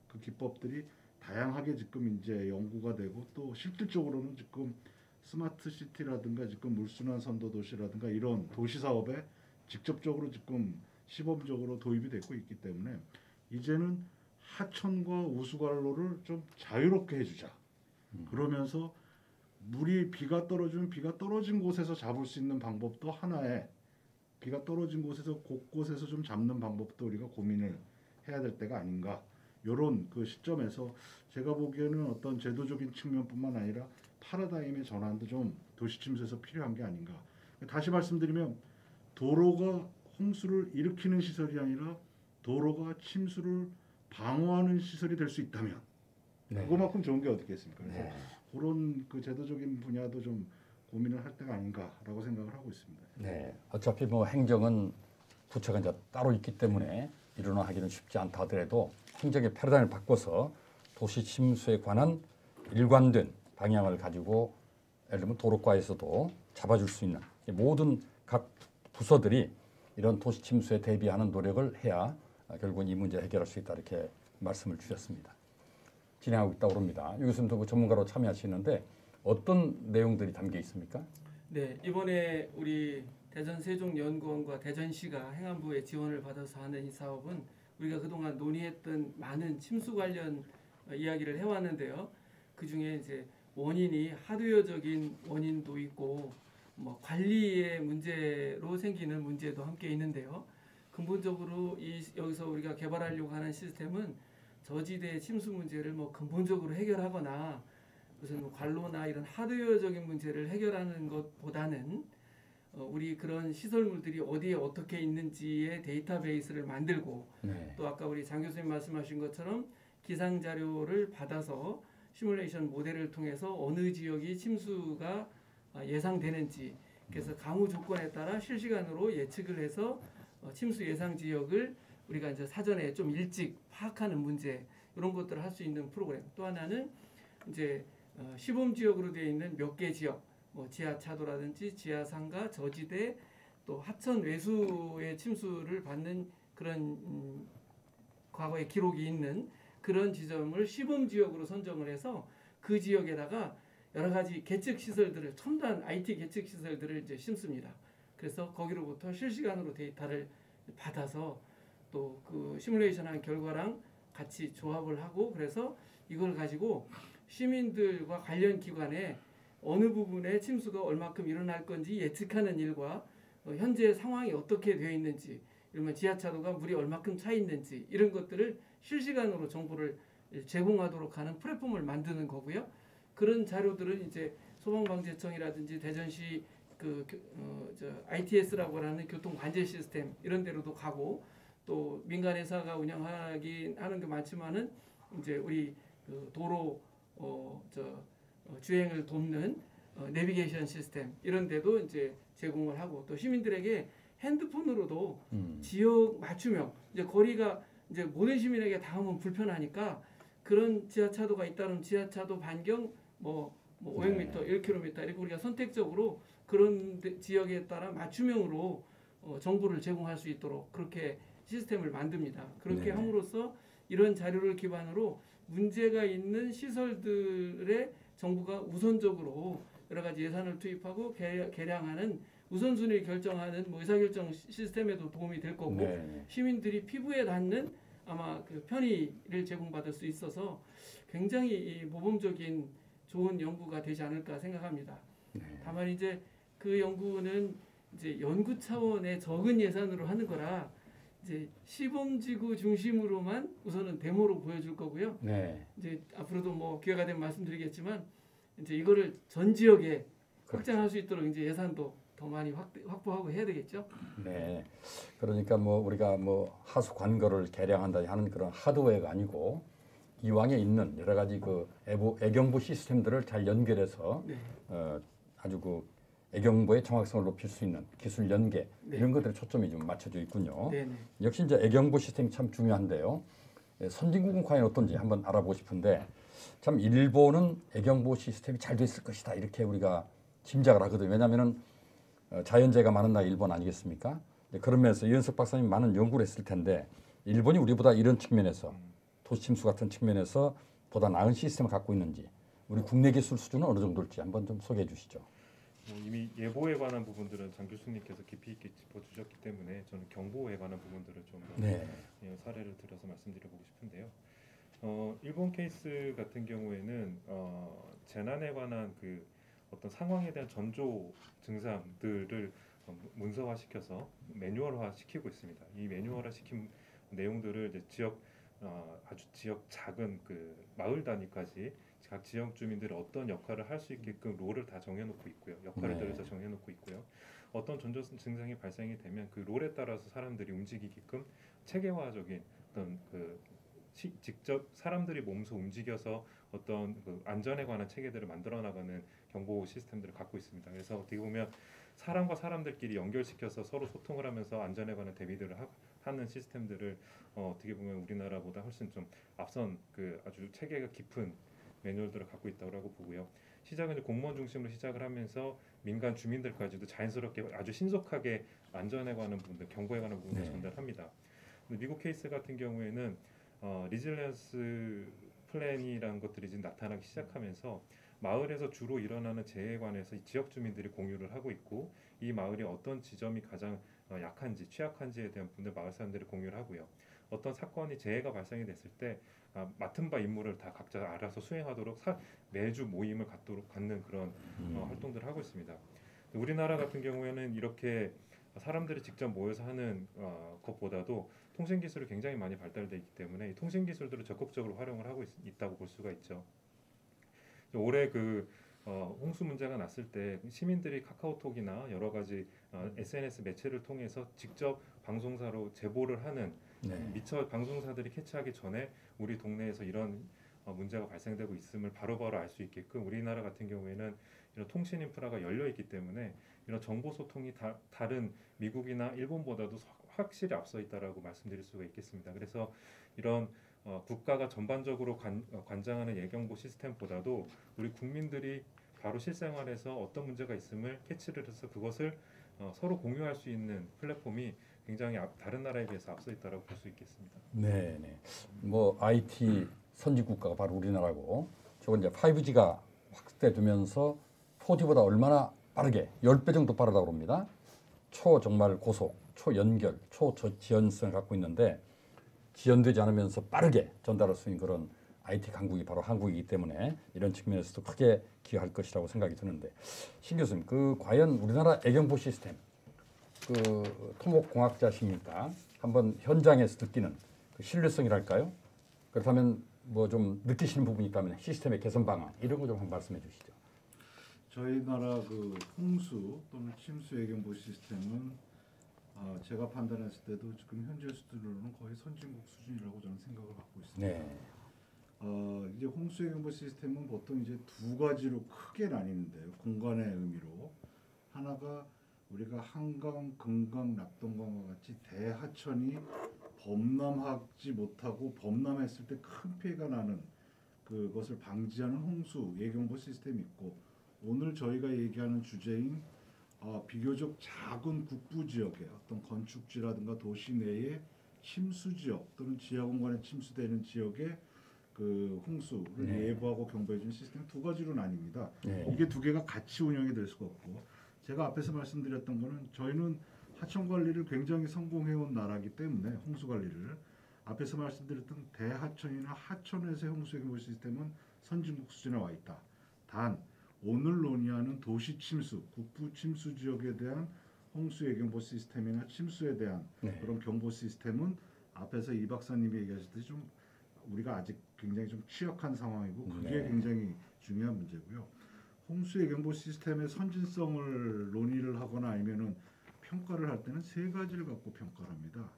그 기법들이 다양하게 지금 이제 연구가 되고 또 실질적으로는 지금 스마트 시티라든가 지금 물순환 선도 도시라든가 이런 도시 사업에 직접적으로 지금 시범적으로 도입이 되고 있기 때문에 이제는 하천과 우수관로를 좀 자유롭게 해주자. 그러면서 비가 떨어지면 비가 떨어진 곳에서 잡을 수 있는 방법도 하나의 비가 떨어진 곳에서 곳곳에서 좀 잡는 방법도 우리가 고민을 해야 될 때가 아닌가. 이런 그 시점에서 제가 보기에는 어떤 제도적인 측면뿐만 아니라 파라다임의 전환도 좀 도시 침수에서 필요한 게 아닌가. 다시 말씀드리면 도로가 홍수를 일으키는 시설이 아니라 도로가 침수를 방어하는 시설이 될 수 있다면 그거만큼 좋은 게 어디겠습니까? 그래서 그런 그 제도적인 분야도 좀 고민을 할 때가 아닌가라고 생각을 하고 있습니다. 네, 어차피 뭐 행정은 부처가 이제 따로 있기 때문에 일원화하기는 쉽지 않다 하더라도 행정의 패러다임을 바꿔서 도시 침수에 관한 일관된 방향을 가지고 예를 들면 도로과에서도 잡아줄 수 있는 모든 각 부서들이 이런 도시 침수에 대비하는 노력을 해야 결국은 이 문제 해결할 수 있다 이렇게 말씀을 주셨습니다. 진행하고 있다고 합니다. 유 교수님도 그 전문가로 참여하시는데 어떤 내용들이 담겨 있습니까? 네, 이번에 우리 대전세종연구원과 대전시가 행안부의 지원을 받아서 하는 이 사업은 우리가 그동안 논의했던 많은 침수 관련 이야기를 해왔는데요. 그 중에 이제 원인이 하드웨어적인 원인도 있고 뭐 관리의 문제로 생기는 문제도 함께 있는데요. 근본적으로 여기서 우리가 개발하려고 하는 시스템은 저지대 침수 문제를 뭐 근본적으로 해결하거나 무슨 관로나 이런 하드웨어적인 문제를 해결하는 것보다는 우리 그런 시설물들이 어디에 어떻게 있는지의 데이터베이스를 만들고 또 아까 우리 장 교수님 말씀하신 것처럼 기상 자료를 받아서 시뮬레이션 모델을 통해서 어느 지역이 침수가 예상되는지 그래서 강우 조건에 따라 실시간으로 예측을 해서 침수 예상 지역을 우리가 이제 사전에 좀 일찍 파악하는 문제 이런 것들을 할 수 있는 프로그램. 또 하나는 이제 시범 지역으로 되어 있는 몇 개 지역, 뭐 지하차도라든지 지하상가, 저지대, 또 하천 외수의 침수를 받는 그런 과거의 기록이 있는 그런 지점을 시범 지역으로 선정을 해서 그 지역에다가 여러 가지 계측 시설들을 첨단 IT 계측 시설들을 이제 심습니다. 그래서 거기로부터 실시간으로 데이터를 받아서 또 그 시뮬레이션한 결과랑 같이 조합을 하고 그래서 이걸 가지고 시민들과 관련 기관에 어느 부분에 침수가 얼마큼 일어날 건지 예측하는 일과 현재 상황이 어떻게 되어 있는지 이러면 지하차도가 물이 얼마큼 차 있는지 이런 것들을 실시간으로 정보를 제공하도록 하는 플랫폼을 만드는 거고요. 그런 자료들은 이제 소방방재청이라든지 대전시 ITS라고 하는 교통관제 시스템 이런 데로도 가고 또 민간 회사가 운영하긴 하는 게 많지만은 이제 우리 도로 주행을 돕는 내비게이션 시스템 이런 데도 이제 제공을 하고 또 시민들에게 핸드폰으로도 지역 맞춤형 이제 거리가 이제 모든 시민에게 닿으면 불편하니까 그런 지하차도가 있다면 지하차도 반경 뭐 500m, 1km 이렇게 우리가 선택적으로 그런 지역에 따라 맞춤형으로 정보를 제공할 수 있도록 그렇게 시스템을 만듭니다. 그렇게 함으로써 이런 자료를 기반으로 문제가 있는 시설들의 정부가 우선적으로 여러 가지 예산을 투입하고 개량하는 우선순위를 결정하는 뭐 의사결정 시스템에도 도움이 될 거고 시민들이 피부에 닿는 아마 그 편의를 제공받을 수 있어서 굉장히 모범적인 좋은 연구가 되지 않을까 생각합니다. 다만 이제 그 연구는 이제 연구 차원의 적은 예산으로 하는 거라 이제 시범지구 중심으로만 우선은 데모로 보여줄 거고요. 이제 앞으로도 뭐 기회가 되면 말씀드리겠지만 이제 이거를 전 지역에 확장할 수 있도록 이제 예산도 더 많이 확보하고 해야 되겠죠. 네. 그러니까 뭐 우리가 뭐 하수 관거를 개량한다 하는 그런 하드웨어가 아니고 이왕에 있는 여러 가지 그 애경부 시스템들을 잘 연결해서 네. 아주 그 애경부의 정확성을 높일 수 있는 기술 연계 네. 이런 것들에 초점이 좀 맞춰져 있군요. 네, 네. 역시 이제 애경부 시스템이 참 중요한데요. 선진국은 과연 어떤지 한번 알아보고 싶은데 참 일본은 애경부 시스템이 잘 됐을 것이다 이렇게 우리가 짐작을 하거든요. 왜냐하면은 자연재해가 많은 나라 일본 아니겠습니까? 그런 면에서 이현석 박사님 많은 연구를 했을 텐데 일본이 우리보다 이런 측면에서 도시침수 같은 측면에서 보다 나은 시스템을 갖고 있는지 우리 국내 기술 수준은 어느 정도일지 한번 좀 소개해 주시죠. 이미 예보에 관한 부분들은 장 교수님께서 깊이 있게 짚어주셨기 때문에 저는 경보에 관한 부분들을 좀 네. 사례를 들어서 말씀드려보고 싶은데요. 일본 케이스 같은 경우에는 재난에 관한 그 어떤 상황에 대한 전조 증상들을 문서화시켜서 매뉴얼화 시키고 있습니다. 이 매뉴얼화 시킨 내용들을 이제 아주 지역 작은 그 마을 단위까지 각 지역 주민들이 어떤 역할을 할 수 있게끔 롤을 다 정해놓고 있고요. 역할들에서 정해놓고 있고요. 어떤 전조 증상이 발생이 되면 그 롤에 따라서 사람들이 움직이게끔 체계화적인 어떤 그 직접 사람들이 몸소 움직여서 어떤 그 안전에 관한 체계들을 만들어 나가는 경보 시스템들을 갖고 있습니다. 그래서 어떻게 보면 사람과 사람들끼리 연결시켜서 서로 소통을 하면서 안전에 관한 대비들을 하는 시스템들을 어떻게 보면 우리나라보다 훨씬 좀 앞선 그 아주 체계가 깊은 매뉴얼들을 갖고 있다고 보고요. 시작은 이제 공무원 중심으로 시작을 하면서 민간 주민들까지도 자연스럽게 아주 신속하게 안전에 관한 부분들, 경보에 관한 부분을 전달합니다. 근데 미국 케이스 같은 경우에는 리질리언스 플랜이라는 것들이 지금 나타나기 시작하면서 마을에서 주로 일어나는 재해에 관해서 지역 주민들이 공유를 하고 있고 이 마을이 어떤 지점이 가장 약한지 취약한지에 대한 부분들 마을 사람들이 공유를 하고요. 어떤 사건이 재해가 발생이 됐을 때 맡은 바 임무를 다 각자 알아서 수행하도록 매주 모임을 갖는 그런 활동들을 하고 있습니다. 우리나라 같은 경우에는 이렇게 사람들이 직접 모여서 하는 것보다도 통신 기술이 굉장히 많이 발달되어 있기 때문에 이 통신 기술들을 적극적으로 활용을 하고 있다고 볼 수가 있죠. 올해 그 홍수 문제가 났을 때 시민들이 카카오톡이나 여러 가지 SNS 매체를 통해서 직접 방송사로 제보를 하는 미처 방송사들이 캐치하기 전에 우리 동네에서 이런 문제가 발생되고 있음을 바로바로 알 수 있게끔 우리나라 같은 경우에는 이런 통신 인프라가 열려 있기 때문에 이런 정보 소통이 다른 미국이나 일본보다도 확실히 앞서 있다라고 말씀드릴 수가 있겠습니다. 그래서 이런 국가가 전반적으로 관장하는 예경보 시스템보다도 우리 국민들이 바로 실생활에서 어떤 문제가 있음을 캐치를 해서 그것을 서로 공유할 수 있는 플랫폼이 굉장히 다른 나라에 비해서 앞서 있다라고 볼 수 있겠습니다. 네, 네. 뭐 IT 선진 국가가 바로 우리나라고, 저건 이제 5G가 확대되면서 4G보다 얼마나 빠르게 10배 정도 빠르다고 합니다. 정말 고속, 초연결, 초지연성을 갖고 있는데 지연되지 않으면서 빠르게 전달할 수 있는 그런 IT 강국이 바로 한국이기 때문에 이런 측면에서도 크게 기여할 것이라고 생각이 드는데, 신 교수님, 과연 우리나라 애경보 시스템, 토목공학자시니까 한번 현장에서 느끼는 그 신뢰성이랄까요? 그렇다면 뭐 좀 느끼시는 부분이 있다면 시스템의 개선 방안 이런 거 좀 한번 말씀해 주시죠. 저희 나라 그 홍수 또는 침수 애경보 시스템은 제가 판단했을 때도 지금 현재 수준으로는 거의 선진국 수준이라고 저는 생각을 갖고 있습니다. 네. 이제 홍수 애경보 시스템은 보통 이제 두 가지로 크게 나뉘는데요. 공간의 의미로 하나가 우리가 한강, 금강, 낙동강과 같이 대하천이 범람하지 못하고 범람했을 때 큰 피해가 나는 그것을 방지하는 홍수 예경보 시스템이 있고, 오늘 저희가 얘기하는 주제인 비교적 작은 국부 지역의 어떤 건축지라든가 도시 내의 침수 지역 또는 지하 공간에 침수되는 지역의 그 홍수를 예보하고 경보해주는 시스템 두 가지로 나뉩니다. 이게 두 개가 같이 운영이 될 수가 없고, 제가 앞에서 말씀드렸던 거는 저희는 하천 관리를 굉장히 성공해온 나라이기 때문에 홍수 관리를 앞에서 말씀드렸던 대하천이나 하천에서의 홍수 예보 시스템은 선진국 수준에 와 있다. 단 오늘 논의하는 도시 침수, 국부 침수 지역에 대한 홍수 예경보 시스템이나 침수에 대한 그런 경보 시스템은 앞에서 이 박사님이 얘기하셨듯이 좀 우리가 아직 굉장히 좀 취약한 상황이고 그게 굉장히 중요한 문제고요. 홍수 예경보 시스템의 선진성을 논의를 하거나 아니면은 평가를 할 때는 세 가지를 갖고 평가를 합니다.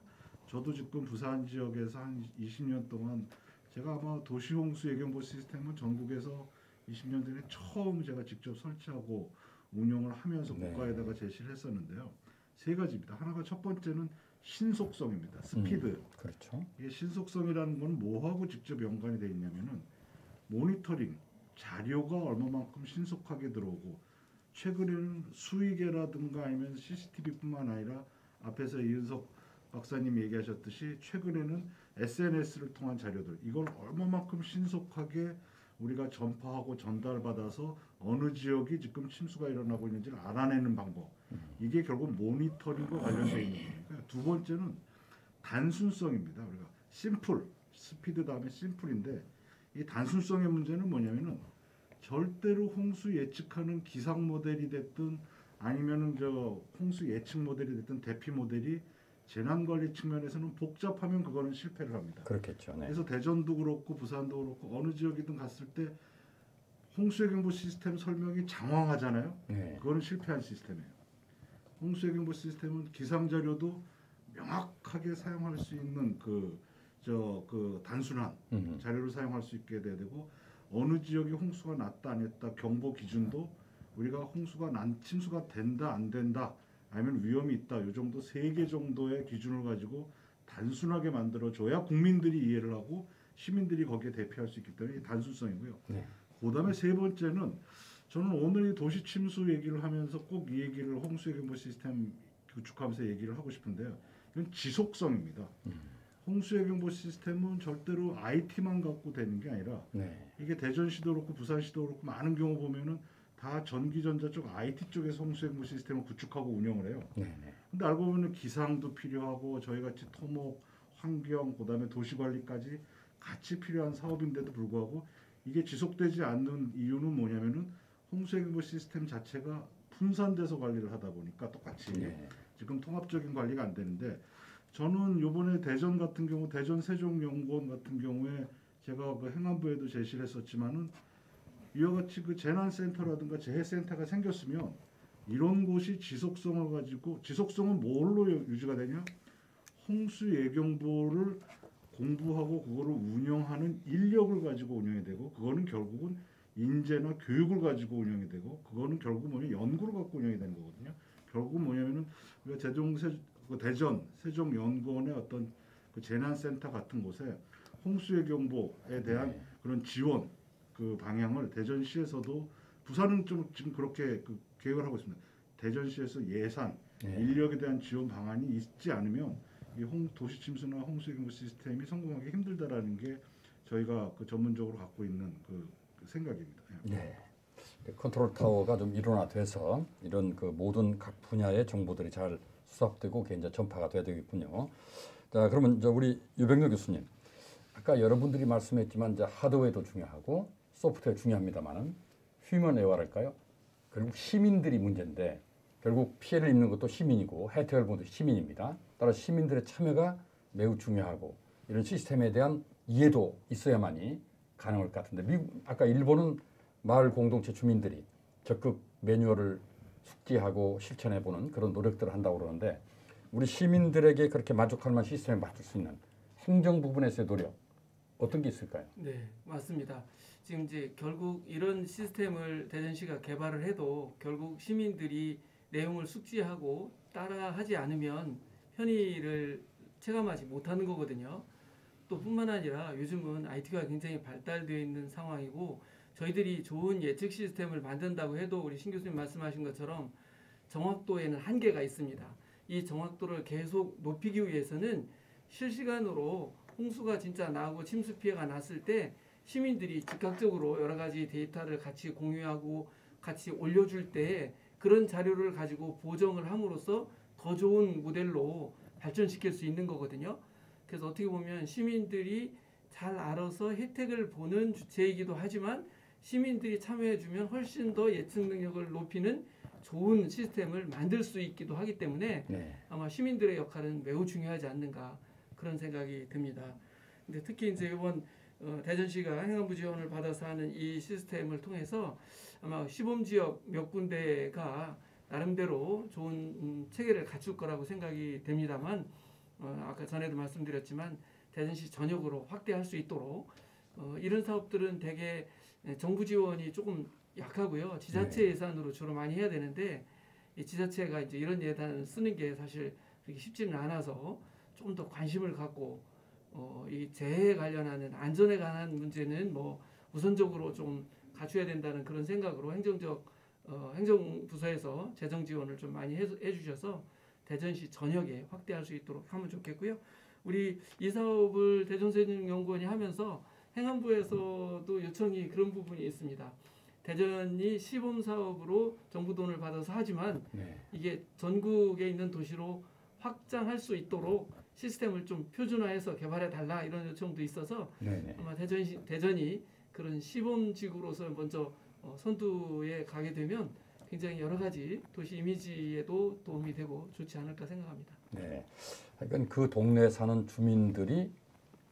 저도 지금 부산 지역에서 한 20년 동안 제가 아마 도시 홍수 예경보 시스템은 전국에서 20년 전에 처음 제가 직접 설치하고 운영을 하면서 국가에다가 제시를 했었는데요. 세 가지입니다. 하나가 첫 번째는 신속성입니다. 스피드. 그렇죠. 이게 신속성이라는 건 뭐하고 직접 연관이 돼 있냐면은 모니터링, 자료가 얼마만큼 신속하게 들어오고 최근에는 수의계라든가 아니면 CCTV뿐만 아니라 앞에서 이은석 박사님이 얘기하셨듯이 최근에는 SNS를 통한 자료들 이걸 얼마만큼 신속하게 우리가 전파하고 전달받아서 어느 지역이 지금 침수가 일어나고 있는지를 알아내는 방법. 이게 결국 모니터링과 관련되어 있는 거니까. 두 번째는 단순성입니다. 우리가 심플, 스피드 다음에 심플인데 이 단순성의 문제는 뭐냐면은 절대로 홍수 예측하는 기상 모델이 됐든 아니면은 저 홍수 예측 모델이 됐든 대피 모델이 재난 관리 측면에서는 복잡하면 그거는 실패를 합니다. 그렇겠죠. 네. 그래서 대전도 그렇고 부산도 그렇고 어느 지역이든 갔을 때 홍수예경보 시스템 설명이 장황하잖아요. 네. 그거는 실패한 시스템이에요. 홍수예경보 시스템은 기상 자료도 명확하게 사용할 수 있는 그 단순한 자료를 사용할 수 있게 돼야 되고 어느 지역이 홍수가 났다 안 했다 경보 기준도 우리가 홍수가 침수가 된다 안 된다 아니면 위험이 있다 이 정도 3개 정도의 기준을 가지고 단순하게 만들어줘야 국민들이 이해를 하고 시민들이 거기에 대피할 수 있기 때문에 단순성이고요. 네. 그다음에 세 번째는 저는 오늘 이 도시 침수 얘기를 하면서 꼭 이 얘기를 홍수예경보 시스템 구축하면서 얘기를 하고 싶은데요. 이건 지속성입니다. 홍수예경보 시스템은 절대로 IT만 갖고 되는 게 아니라 이게 대전시도 그렇고 부산시도 그렇고 많은 경우 보면은 다 전기전자 쪽 IT 쪽에서 홍수예경보 시스템을 구축하고 운영을 해요. 근데 알고 보면 기상도 필요하고 저희같이 토목, 환경, 그다음에 도시관리까지 같이 필요한 사업인데도 불구하고 이게 지속되지 않는 이유는 뭐냐면은 홍수예경보 시스템 자체가 분산돼서 관리를 하다 보니까 똑같이 지금 통합적인 관리가 안 되는데 저는 이번에 대전 같은 경우 대전 세종연구원 같은 경우에 제가 그 행안부에도 제시를 했었지만은 이와 같이 그 재난센터라든가 재해센터가 생겼으면 이런 곳이 지속성을 가지고 지속성은 뭘로 유지가 되냐? 홍수 예경보를 공부하고 그거를 운영하는 인력을 가지고 운영이 되고 그거는 결국은 인재나 교육을 가지고 운영이 되고 그거는 결국 뭐냐 연구를 갖고 운영이 되는 거거든요. 결국은 뭐냐면은 우리가 대전 세종연구원의 어떤 그 재난센터 같은 곳에 홍수예경보에 대한 그런 지원 그 방향을 대전시에서도 부산은 좀 지금 그렇게 그 계획을 하고 있습니다. 대전시에서 예산, 인력에 대한 지원 방안이 있지 않으면 이 도시 침수나 홍수예경보 시스템이 성공하기 힘들다라는 게 저희가 그 전문적으로 갖고 있는 그 생각입니다. 네. 컨트롤 타워가 좀 일원화돼서 이런 그 모든 각 분야의 정보들이 잘 수합되고 그게 이제 전파가 돼야 되겠군요. 자, 그러면 이제 우리 유병렬 교수님, 아까 여러분들이 말씀했지만 이제 하드웨어도 중요하고 소프트웨어 중요합니다만은 휴먼 에어랄까요? 결국 시민들이 문제인데 결국 피해를 입는 것도 시민이고 혜택을 보는 것도 시민입니다. 따라 시민들의 참여가 매우 중요하고 이런 시스템에 대한 이해도 있어야만이 가능할 것 같은데 아까 일본은 마을 공동체 주민들이 적극 매뉴얼을 숙지하고 실천해보는 그런 노력들을 한다고 그러는데 우리 시민들에게 그렇게 만족할 만한 시스템을 만들 수 있는 행정 부분에서의 노력 어떤 게 있을까요? 네, 맞습니다. 지금 이제 결국 이런 시스템을 대전시가 개발을 해도 결국 시민들이 내용을 숙지하고 따라하지 않으면 편의를 체감하지 못하는 거거든요. 또 뿐만 아니라 요즘은 IT가 굉장히 발달되어 있는 상황이고 저희들이 좋은 예측 시스템을 만든다고 해도 우리 신 교수님 말씀하신 것처럼 정확도에는 한계가 있습니다. 이 정확도를 계속 높이기 위해서는 실시간으로 홍수가 진짜 나고 침수 피해가 났을 때 시민들이 즉각적으로 여러 가지 데이터를 같이 공유하고 같이 올려줄 때 그런 자료를 가지고 보정을 함으로써 더 좋은 모델로 발전시킬 수 있는 거거든요. 그래서 어떻게 보면 시민들이 잘 알아서 혜택을 보는 주체이기도 하지만 시민들이 참여해주면 훨씬 더 예측 능력을 높이는 좋은 시스템을 만들 수 있기도 하기 때문에 아마 시민들의 역할은 매우 중요하지 않는가 그런 생각이 듭니다. 근데 특히 이제 이번 대전시가 행안부 지원을 받아서 하는 이 시스템을 통해서 아마 시범지역 몇 군데가 나름대로 좋은 체계를 갖출 거라고 생각이 됩니다만 아까 전에도 말씀드렸지만 대전시 전역으로 확대할 수 있도록 이런 사업들은 대개 정부 지원이 조금 약하고요. 지자체 예산으로 주로 많이 해야 되는데 이 지자체가 이제 이런 예산을 쓰는 게 사실 그렇게 쉽지는 않아서 좀 더 관심을 갖고 이 재해에 관련하는 안전에 관한 문제는 뭐 우선적으로 좀 갖춰야 된다는 그런 생각으로 행정부서에서 재정 지원을 좀 많이 해주셔서 대전시 전역에 확대할 수 있도록 하면 좋겠고요. 우리 이 사업을 대전세종연구원이 하면서 행안부에서도 요청이 그런 부분이 있습니다. 대전이 시범 사업으로 정부 돈을 받아서 하지만 이게 전국에 있는 도시로 확장할 수 있도록 시스템을 좀 표준화해서 개발해 달라 이런 요청도 있어서 아마 대전이 그런 시범지구로서 먼저 선두에 가게 되면 굉장히 여러 가지 도시 이미지에도 도움이 되고 좋지 않을까 생각합니다. 네, 그러니까 그 동네에 사는 주민들이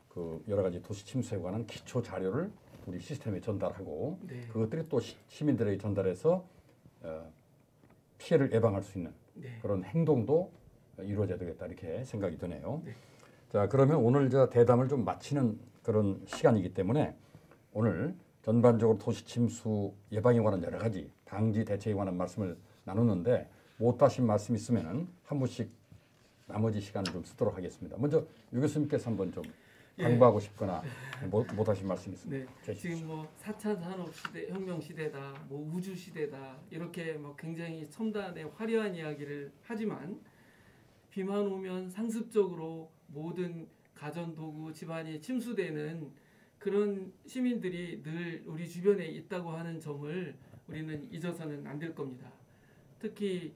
그 여러 가지 도시 침수에 관한 기초 자료를 우리 시스템에 전달하고 그것들이 또 시민들에게 전달해서 피해를 예방할 수 있는 그런 행동도 이루어져야 되겠다 이렇게 생각이 드네요. 자, 그러면 오늘 저 대담을 좀 마치는 그런 시간이기 때문에 오늘 전반적으로 도시 침수 예방에 관한 여러 가지 방지 대책에 관한 말씀을 나눴는데 못하신 말씀 있으면은 한 분씩 나머지 시간을 좀 쓰도록 하겠습니다. 먼저 유 교수님께서 한번 좀 당부하고 싶거나 못하신 말씀 있으면 지금 뭐 4차 산업 시대, 혁명 시대다, 뭐 우주 시대다 이렇게 뭐 굉장히 첨단의 화려한 이야기를 하지만 비만 오면 상습적으로 모든 가전 도구 집안이 침수되는 그런 시민들이 늘 우리 주변에 있다고 하는 점을 우리는 잊어서는 안 될 겁니다. 특히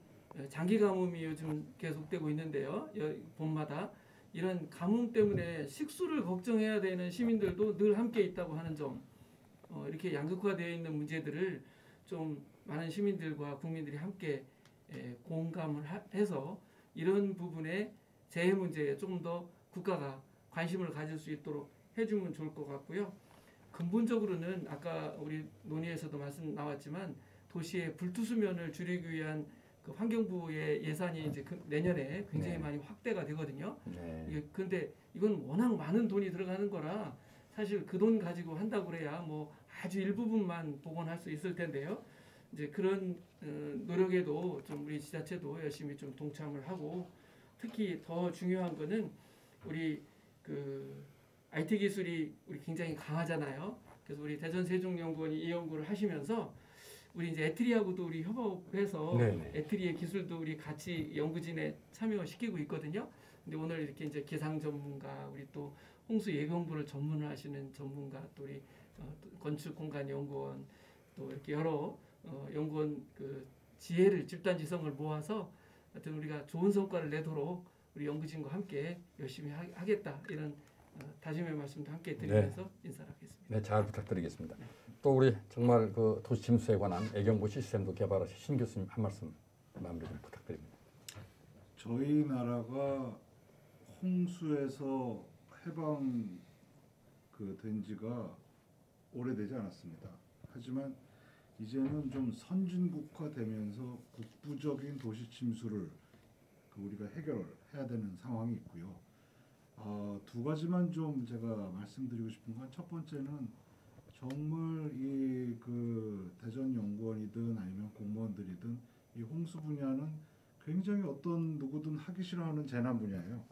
장기 가뭄이 요즘 계속되고 있는데요. 봄마다 이런 가뭄 때문에 식수를 걱정해야 되는 시민들도 늘 함께 있다고 하는 점, 이렇게 양극화되어 있는 문제들을 좀 많은 시민들과 국민들이 함께 공감을 해서 이런 부분에 재해 문제에 조금 더 국가가 관심을 가질 수 있도록 해주면 좋을 것 같고요. 근본적으로는 아까 우리 논의에서도 말씀 나왔지만 도시의 불투수면을 줄이기 위한 그 환경부의 예산이 이제 내년에 굉장히 많이 확대가 되거든요. 그런데 이건 워낙 많은 돈이 들어가는 거라 사실 그 돈 가지고 한다고 그래야 뭐 아주 일부분만 복원할 수 있을 텐데요. 이제 그런 노력에도 좀 우리 지자체도 열심히 좀 동참을 하고 특히 더 중요한 거는 우리 그 IT 기술이 우리 굉장히 강하잖아요. 그래서 우리 대전세종연구원이 이 연구를 하시면서 우리 이제 에트리하고도 우리 협업해서 에트리의 기술도 우리 같이 연구진에 참여시키고 있거든요. 근데 오늘 이렇게 이제 기상 전문가, 우리 또 홍수 예경부를 전문을 하시는 전문가, 또 우리 건축공간연구원, 또 이렇게 여러 연구원 그 지혜를 집단지성을 모아서 하여튼 우리가 좋은 성과를 내도록 우리 연구진과 함께 열심히 하겠다 이런 다짐의 말씀도 함께 드리면서 인사를 하겠습니다. 네, 잘 부탁드리겠습니다. 또 우리 정말 그 도시 침수에 관한 예경부 시스템도 개발하신 신 교수님 한 말씀 마무리 좀 부탁드립니다. 저희 나라가 홍수에서 해방 된 지가 오래되지 않았습니다. 하지만 이제는 좀 선진국화되면서 국부적인 도시 침수를 우리가 해결해야 되는 상황이 있고요. 두 가지만 좀 제가 말씀드리고 싶은 건 첫 번째는 정말 이 대전 연구원이든 아니면 공무원들이든 이 홍수 분야는 굉장히 어떤 누구든 하기 싫어하는 재난 분야예요.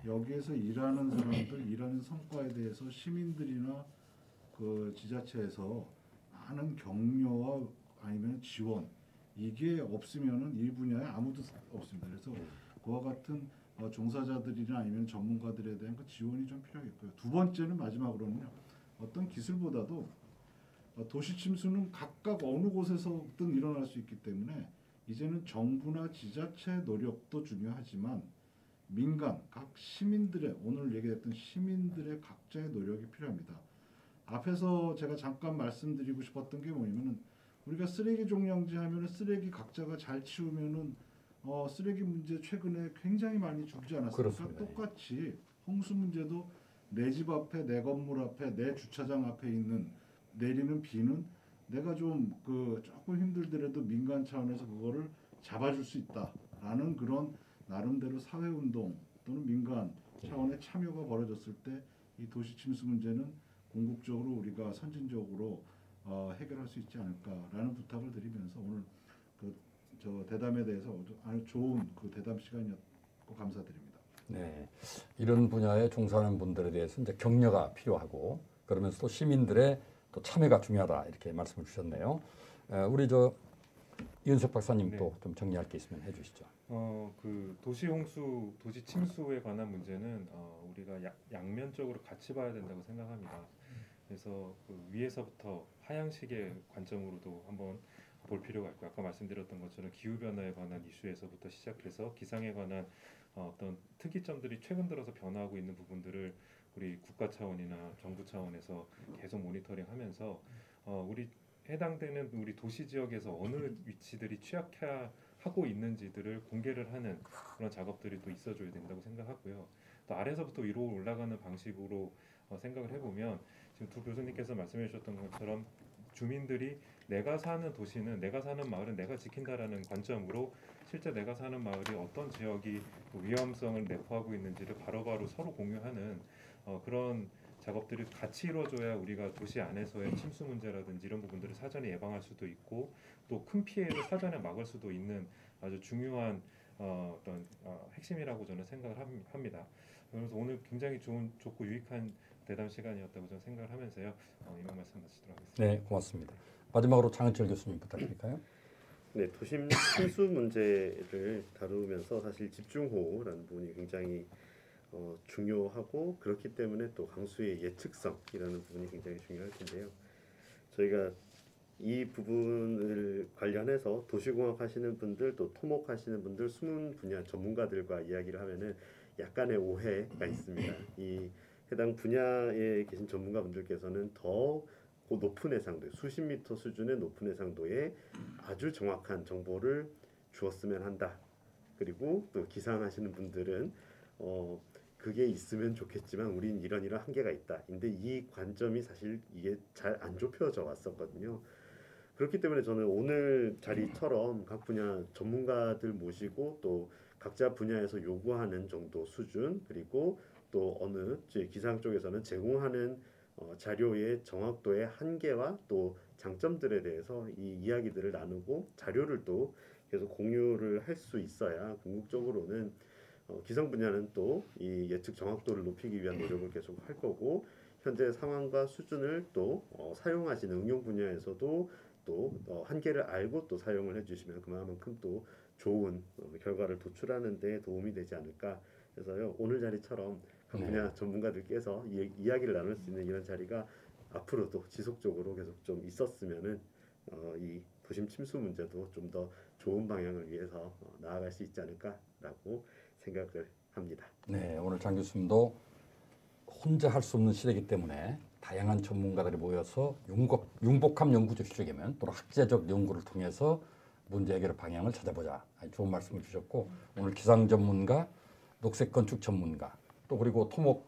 여기에서 일하는 사람들, 일하는 성과에 대해서 시민들이나 그 지자체에서 많은 격려와 아니면 지원 이게 없으면은 이 분야에 아무도 없습니다. 그래서 그와 같은 종사자들이나 아니면 전문가들에 대한 그 지원이 좀 필요하겠고요. 두 번째는 마지막으로는요. 어떤 기술보다도 도시 침수는 각각 어느 곳에서든 일어날 수 있기 때문에 이제는 정부나 지자체 노력도 중요하지만 민간, 각 시민들의 오늘 얘기했던 시민들의 각자의 노력이 필요합니다. 앞에서 제가 잠깐 말씀드리고 싶었던 게 뭐냐면은 우리가 쓰레기 종량제 하면은 쓰레기 각자가 잘 치우면은 쓰레기 문제 최근에 굉장히 많이 줄지 않았습니까? 그렇습니다. 똑같이 홍수 문제도 내 집 앞에, 내 건물 앞에, 내 주차장 앞에 있는 내리는 비는 내가 좀 조금 힘들더라도 민간 차원에서 그거를 잡아줄 수 있다라는 그런 나름대로 사회운동 또는 민간 차원의 참여가 벌어졌을 때 이 도시 침수 문제는 궁극적으로 우리가 선진적으로 해결할 수 있지 않을까라는 부탁을 드리면서 오늘 저 대담에 대해서 아주 좋은 대담 시간이었고 감사드립니다. 네, 이런 분야에 종사하는 분들에 대해서 이제 격려가 필요하고 그러면서 또 시민들의 또 참여가 중요하다 이렇게 말씀을 주셨네요. 우리 이은석 박사님도 좀 정리할 게 있으면 해주시죠. 도시 홍수, 도시 침수에 관한 문제는 우리가 양면적으로 같이 봐야 된다고 생각합니다. 그래서 위에서부터 하향식의 관점으로도 한번 볼 필요가 있고 아까 말씀드렸던 것처럼 기후 변화에 관한 이슈에서부터 시작해서 기상에 관한 어떤 특이점들이 최근 들어서 변화하고 있는 부분들을 우리 국가 차원이나 정부 차원에서 계속 모니터링하면서 우리 해당되는 우리 도시 지역에서 어느 위치들이 취약하고 있는지들을 공개를 하는 그런 작업들이 또 있어줘야 된다고 생각하고요. 또 아래서부터 위로 올라가는 방식으로 생각을 해보면 지금 두 교수님께서 말씀해 주셨던 것처럼 주민들이 내가 사는 도시는 내가 사는 마을은 내가 지킨다라는 관점으로 실제 내가 사는 마을이 어떤 지역이 위험성을 내포하고 있는지를 바로바로 서로 공유하는 그런 작업들이 같이 이루어져야 우리가 도시 안에서의 침수 문제라든지 이런 부분들을 사전에 예방할 수도 있고 또 큰 피해를 사전에 막을 수도 있는 아주 중요한 어떤 핵심이라고 저는 생각을 합니다. 그래서 오늘 굉장히 좋고 유익한 대담 시간이었다고 저는 생각을 하면서요. 이만 말씀 마치도록 하겠습니다. 네, 고맙습니다. 마지막으로 장은철 교수님 부탁드릴까요? 네, 도심 침수 문제를 다루면서 사실 집중호우라는 부분이 굉장히 중요하고 그렇기 때문에 또 강수의 예측성이라는 부분이 굉장히 중요할 텐데요. 저희가 이 부분을 관련해서 도시공학 하시는 분들 또 토목 하시는 분들 숨은 분야 전문가들과 이야기를 하면은 약간의 오해가 있습니다. 이 해당 분야에 계신 전문가분들께서는 더 높은 해상도, 수십 미터 수준의 높은 해상도에 아주 정확한 정보를 주었으면 한다. 그리고 또 기상하시는 분들은 그게 있으면 좋겠지만 우린 이런 한계가 있다. 근데 이 관점이 사실 이게 잘 안 좁혀져 왔었거든요. 그렇기 때문에 저는 오늘 자리처럼 각 분야 전문가들 모시고 또 각자 분야에서 요구하는 정도 수준 그리고 또 어느 기상 쪽에서는 제공하는 자료의 정확도의 한계와 또 장점들에 대해서 이 이야기들을 나누고 자료를 또 계속 공유를 할 수 있어야 궁극적으로는 기상 분야는 또 이 예측 정확도를 높이기 위한 노력을 계속 할 거고 현재 상황과 수준을 또 사용하시는 응용 분야에서도 또 한계를 알고 또 사용을 해주시면 그만큼 또 좋은 결과를 도출하는 데 도움이 되지 않을까 해서요. 오늘 자리처럼 각 분야 전문가들께서 이야기를 나눌 수 있는 이런 자리가 앞으로도 지속적으로 계속 좀 있었으면은 이 도심 침수 문제도 좀 더 좋은 방향을 위해서 나아갈 수 있지 않을까라고 생각을 합니다. 네, 오늘 장 교수님도 혼자 할 수 없는 시대이기 때문에 다양한 전문가들이 모여서 융복합 연구적 시적이면 또는 학제적 연구를 통해서 문제 해결의 방향을 찾아보자. 좋은 말씀을 주셨고 오늘 기상 전문가, 녹색 건축 전문가, 또 그리고 토목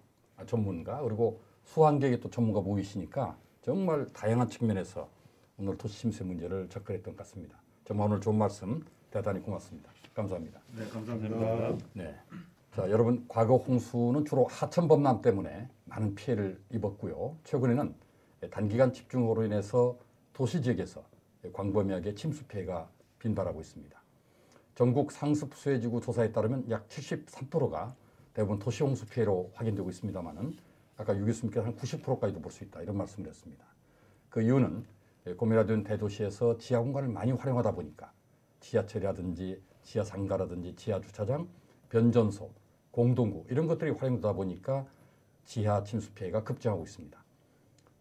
전문가, 그리고 수환경의 또 전문가 모이시니까 정말 다양한 측면에서 오늘 도시 침수 문제를 접근했던 것 같습니다. 정말 오늘 좋은 말씀 대단히 고맙습니다. 감사합니다. 네, 감사합니다. 네. 자, 여러분 과거 홍수는 주로 하천 범람 때문에 많은 피해를 입었고요. 최근에는 단기간 집중호우로 인해서 도시 지역에서 광범위하게 침수 피해가 빈발하고 있습니다. 전국 상습 수해지구 조사에 따르면 약 73%가 대부분 도시 홍수 피해로 확인되고 있습니다만은 아까 유 교수님께서 한 90%까지도 볼 수 있다 이런 말씀을 했습니다. 그 이유는 고밀화된 대도시에서 지하 공간을 많이 활용하다 보니까 지하철이라든지 지하 상가라든지 지하 주차장, 변전소, 공동구 이런 것들이 활용되다 보니까 지하 침수 피해가 급증하고 있습니다.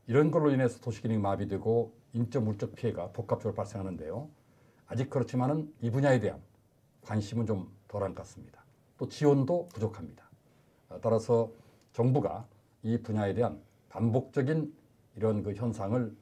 이런 걸로 인해서 도시 기능이 마비되고 인적 물적 피해가 복합적으로 발생하는데요. 아직 그렇지만은 이 분야에 대한 관심은 좀 덜한 것 같습니다. 또 지원도 부족합니다. 따라서 정부가 이 분야에 대한 반복적인 이런 그 현상을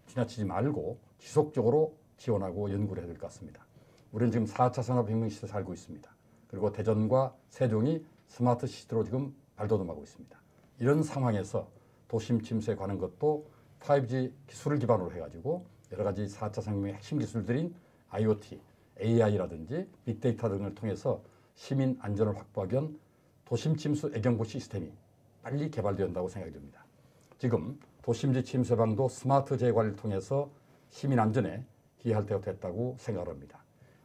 지나치지 말고 지속적으로 지원하고 연구를 해야 될 것 같습니다. 우리는 지금 4차 산업혁명 시대에 살고 있습니다. 그리고 대전과 세종이 스마트 시티로 지금 발돋움하고 있습니다. 이런 상황에서 도심 침수에 관한 것도 5G 기술을 기반으로 해가지고 여러 가지 4차 산업의 핵심 기술들인 IoT, AI라든지 빅데이터 등을 통해서 시민 안전을 확보하기 위한 도심 침수 애경보 시스템이 빨리 개발되어야 한다고 생각이 듭니다. 지금 도심지 침수 예방도 스마트 재해관리를 통해서 시민 안전에 기여할 때가 됐다고 생각합니다.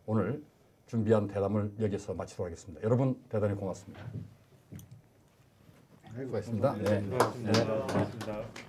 오늘 준비한 대담을 여기서 마치도록 하겠습니다. 여러분 대단히 고맙습니다. 수고하셨습니다. 고맙습니다.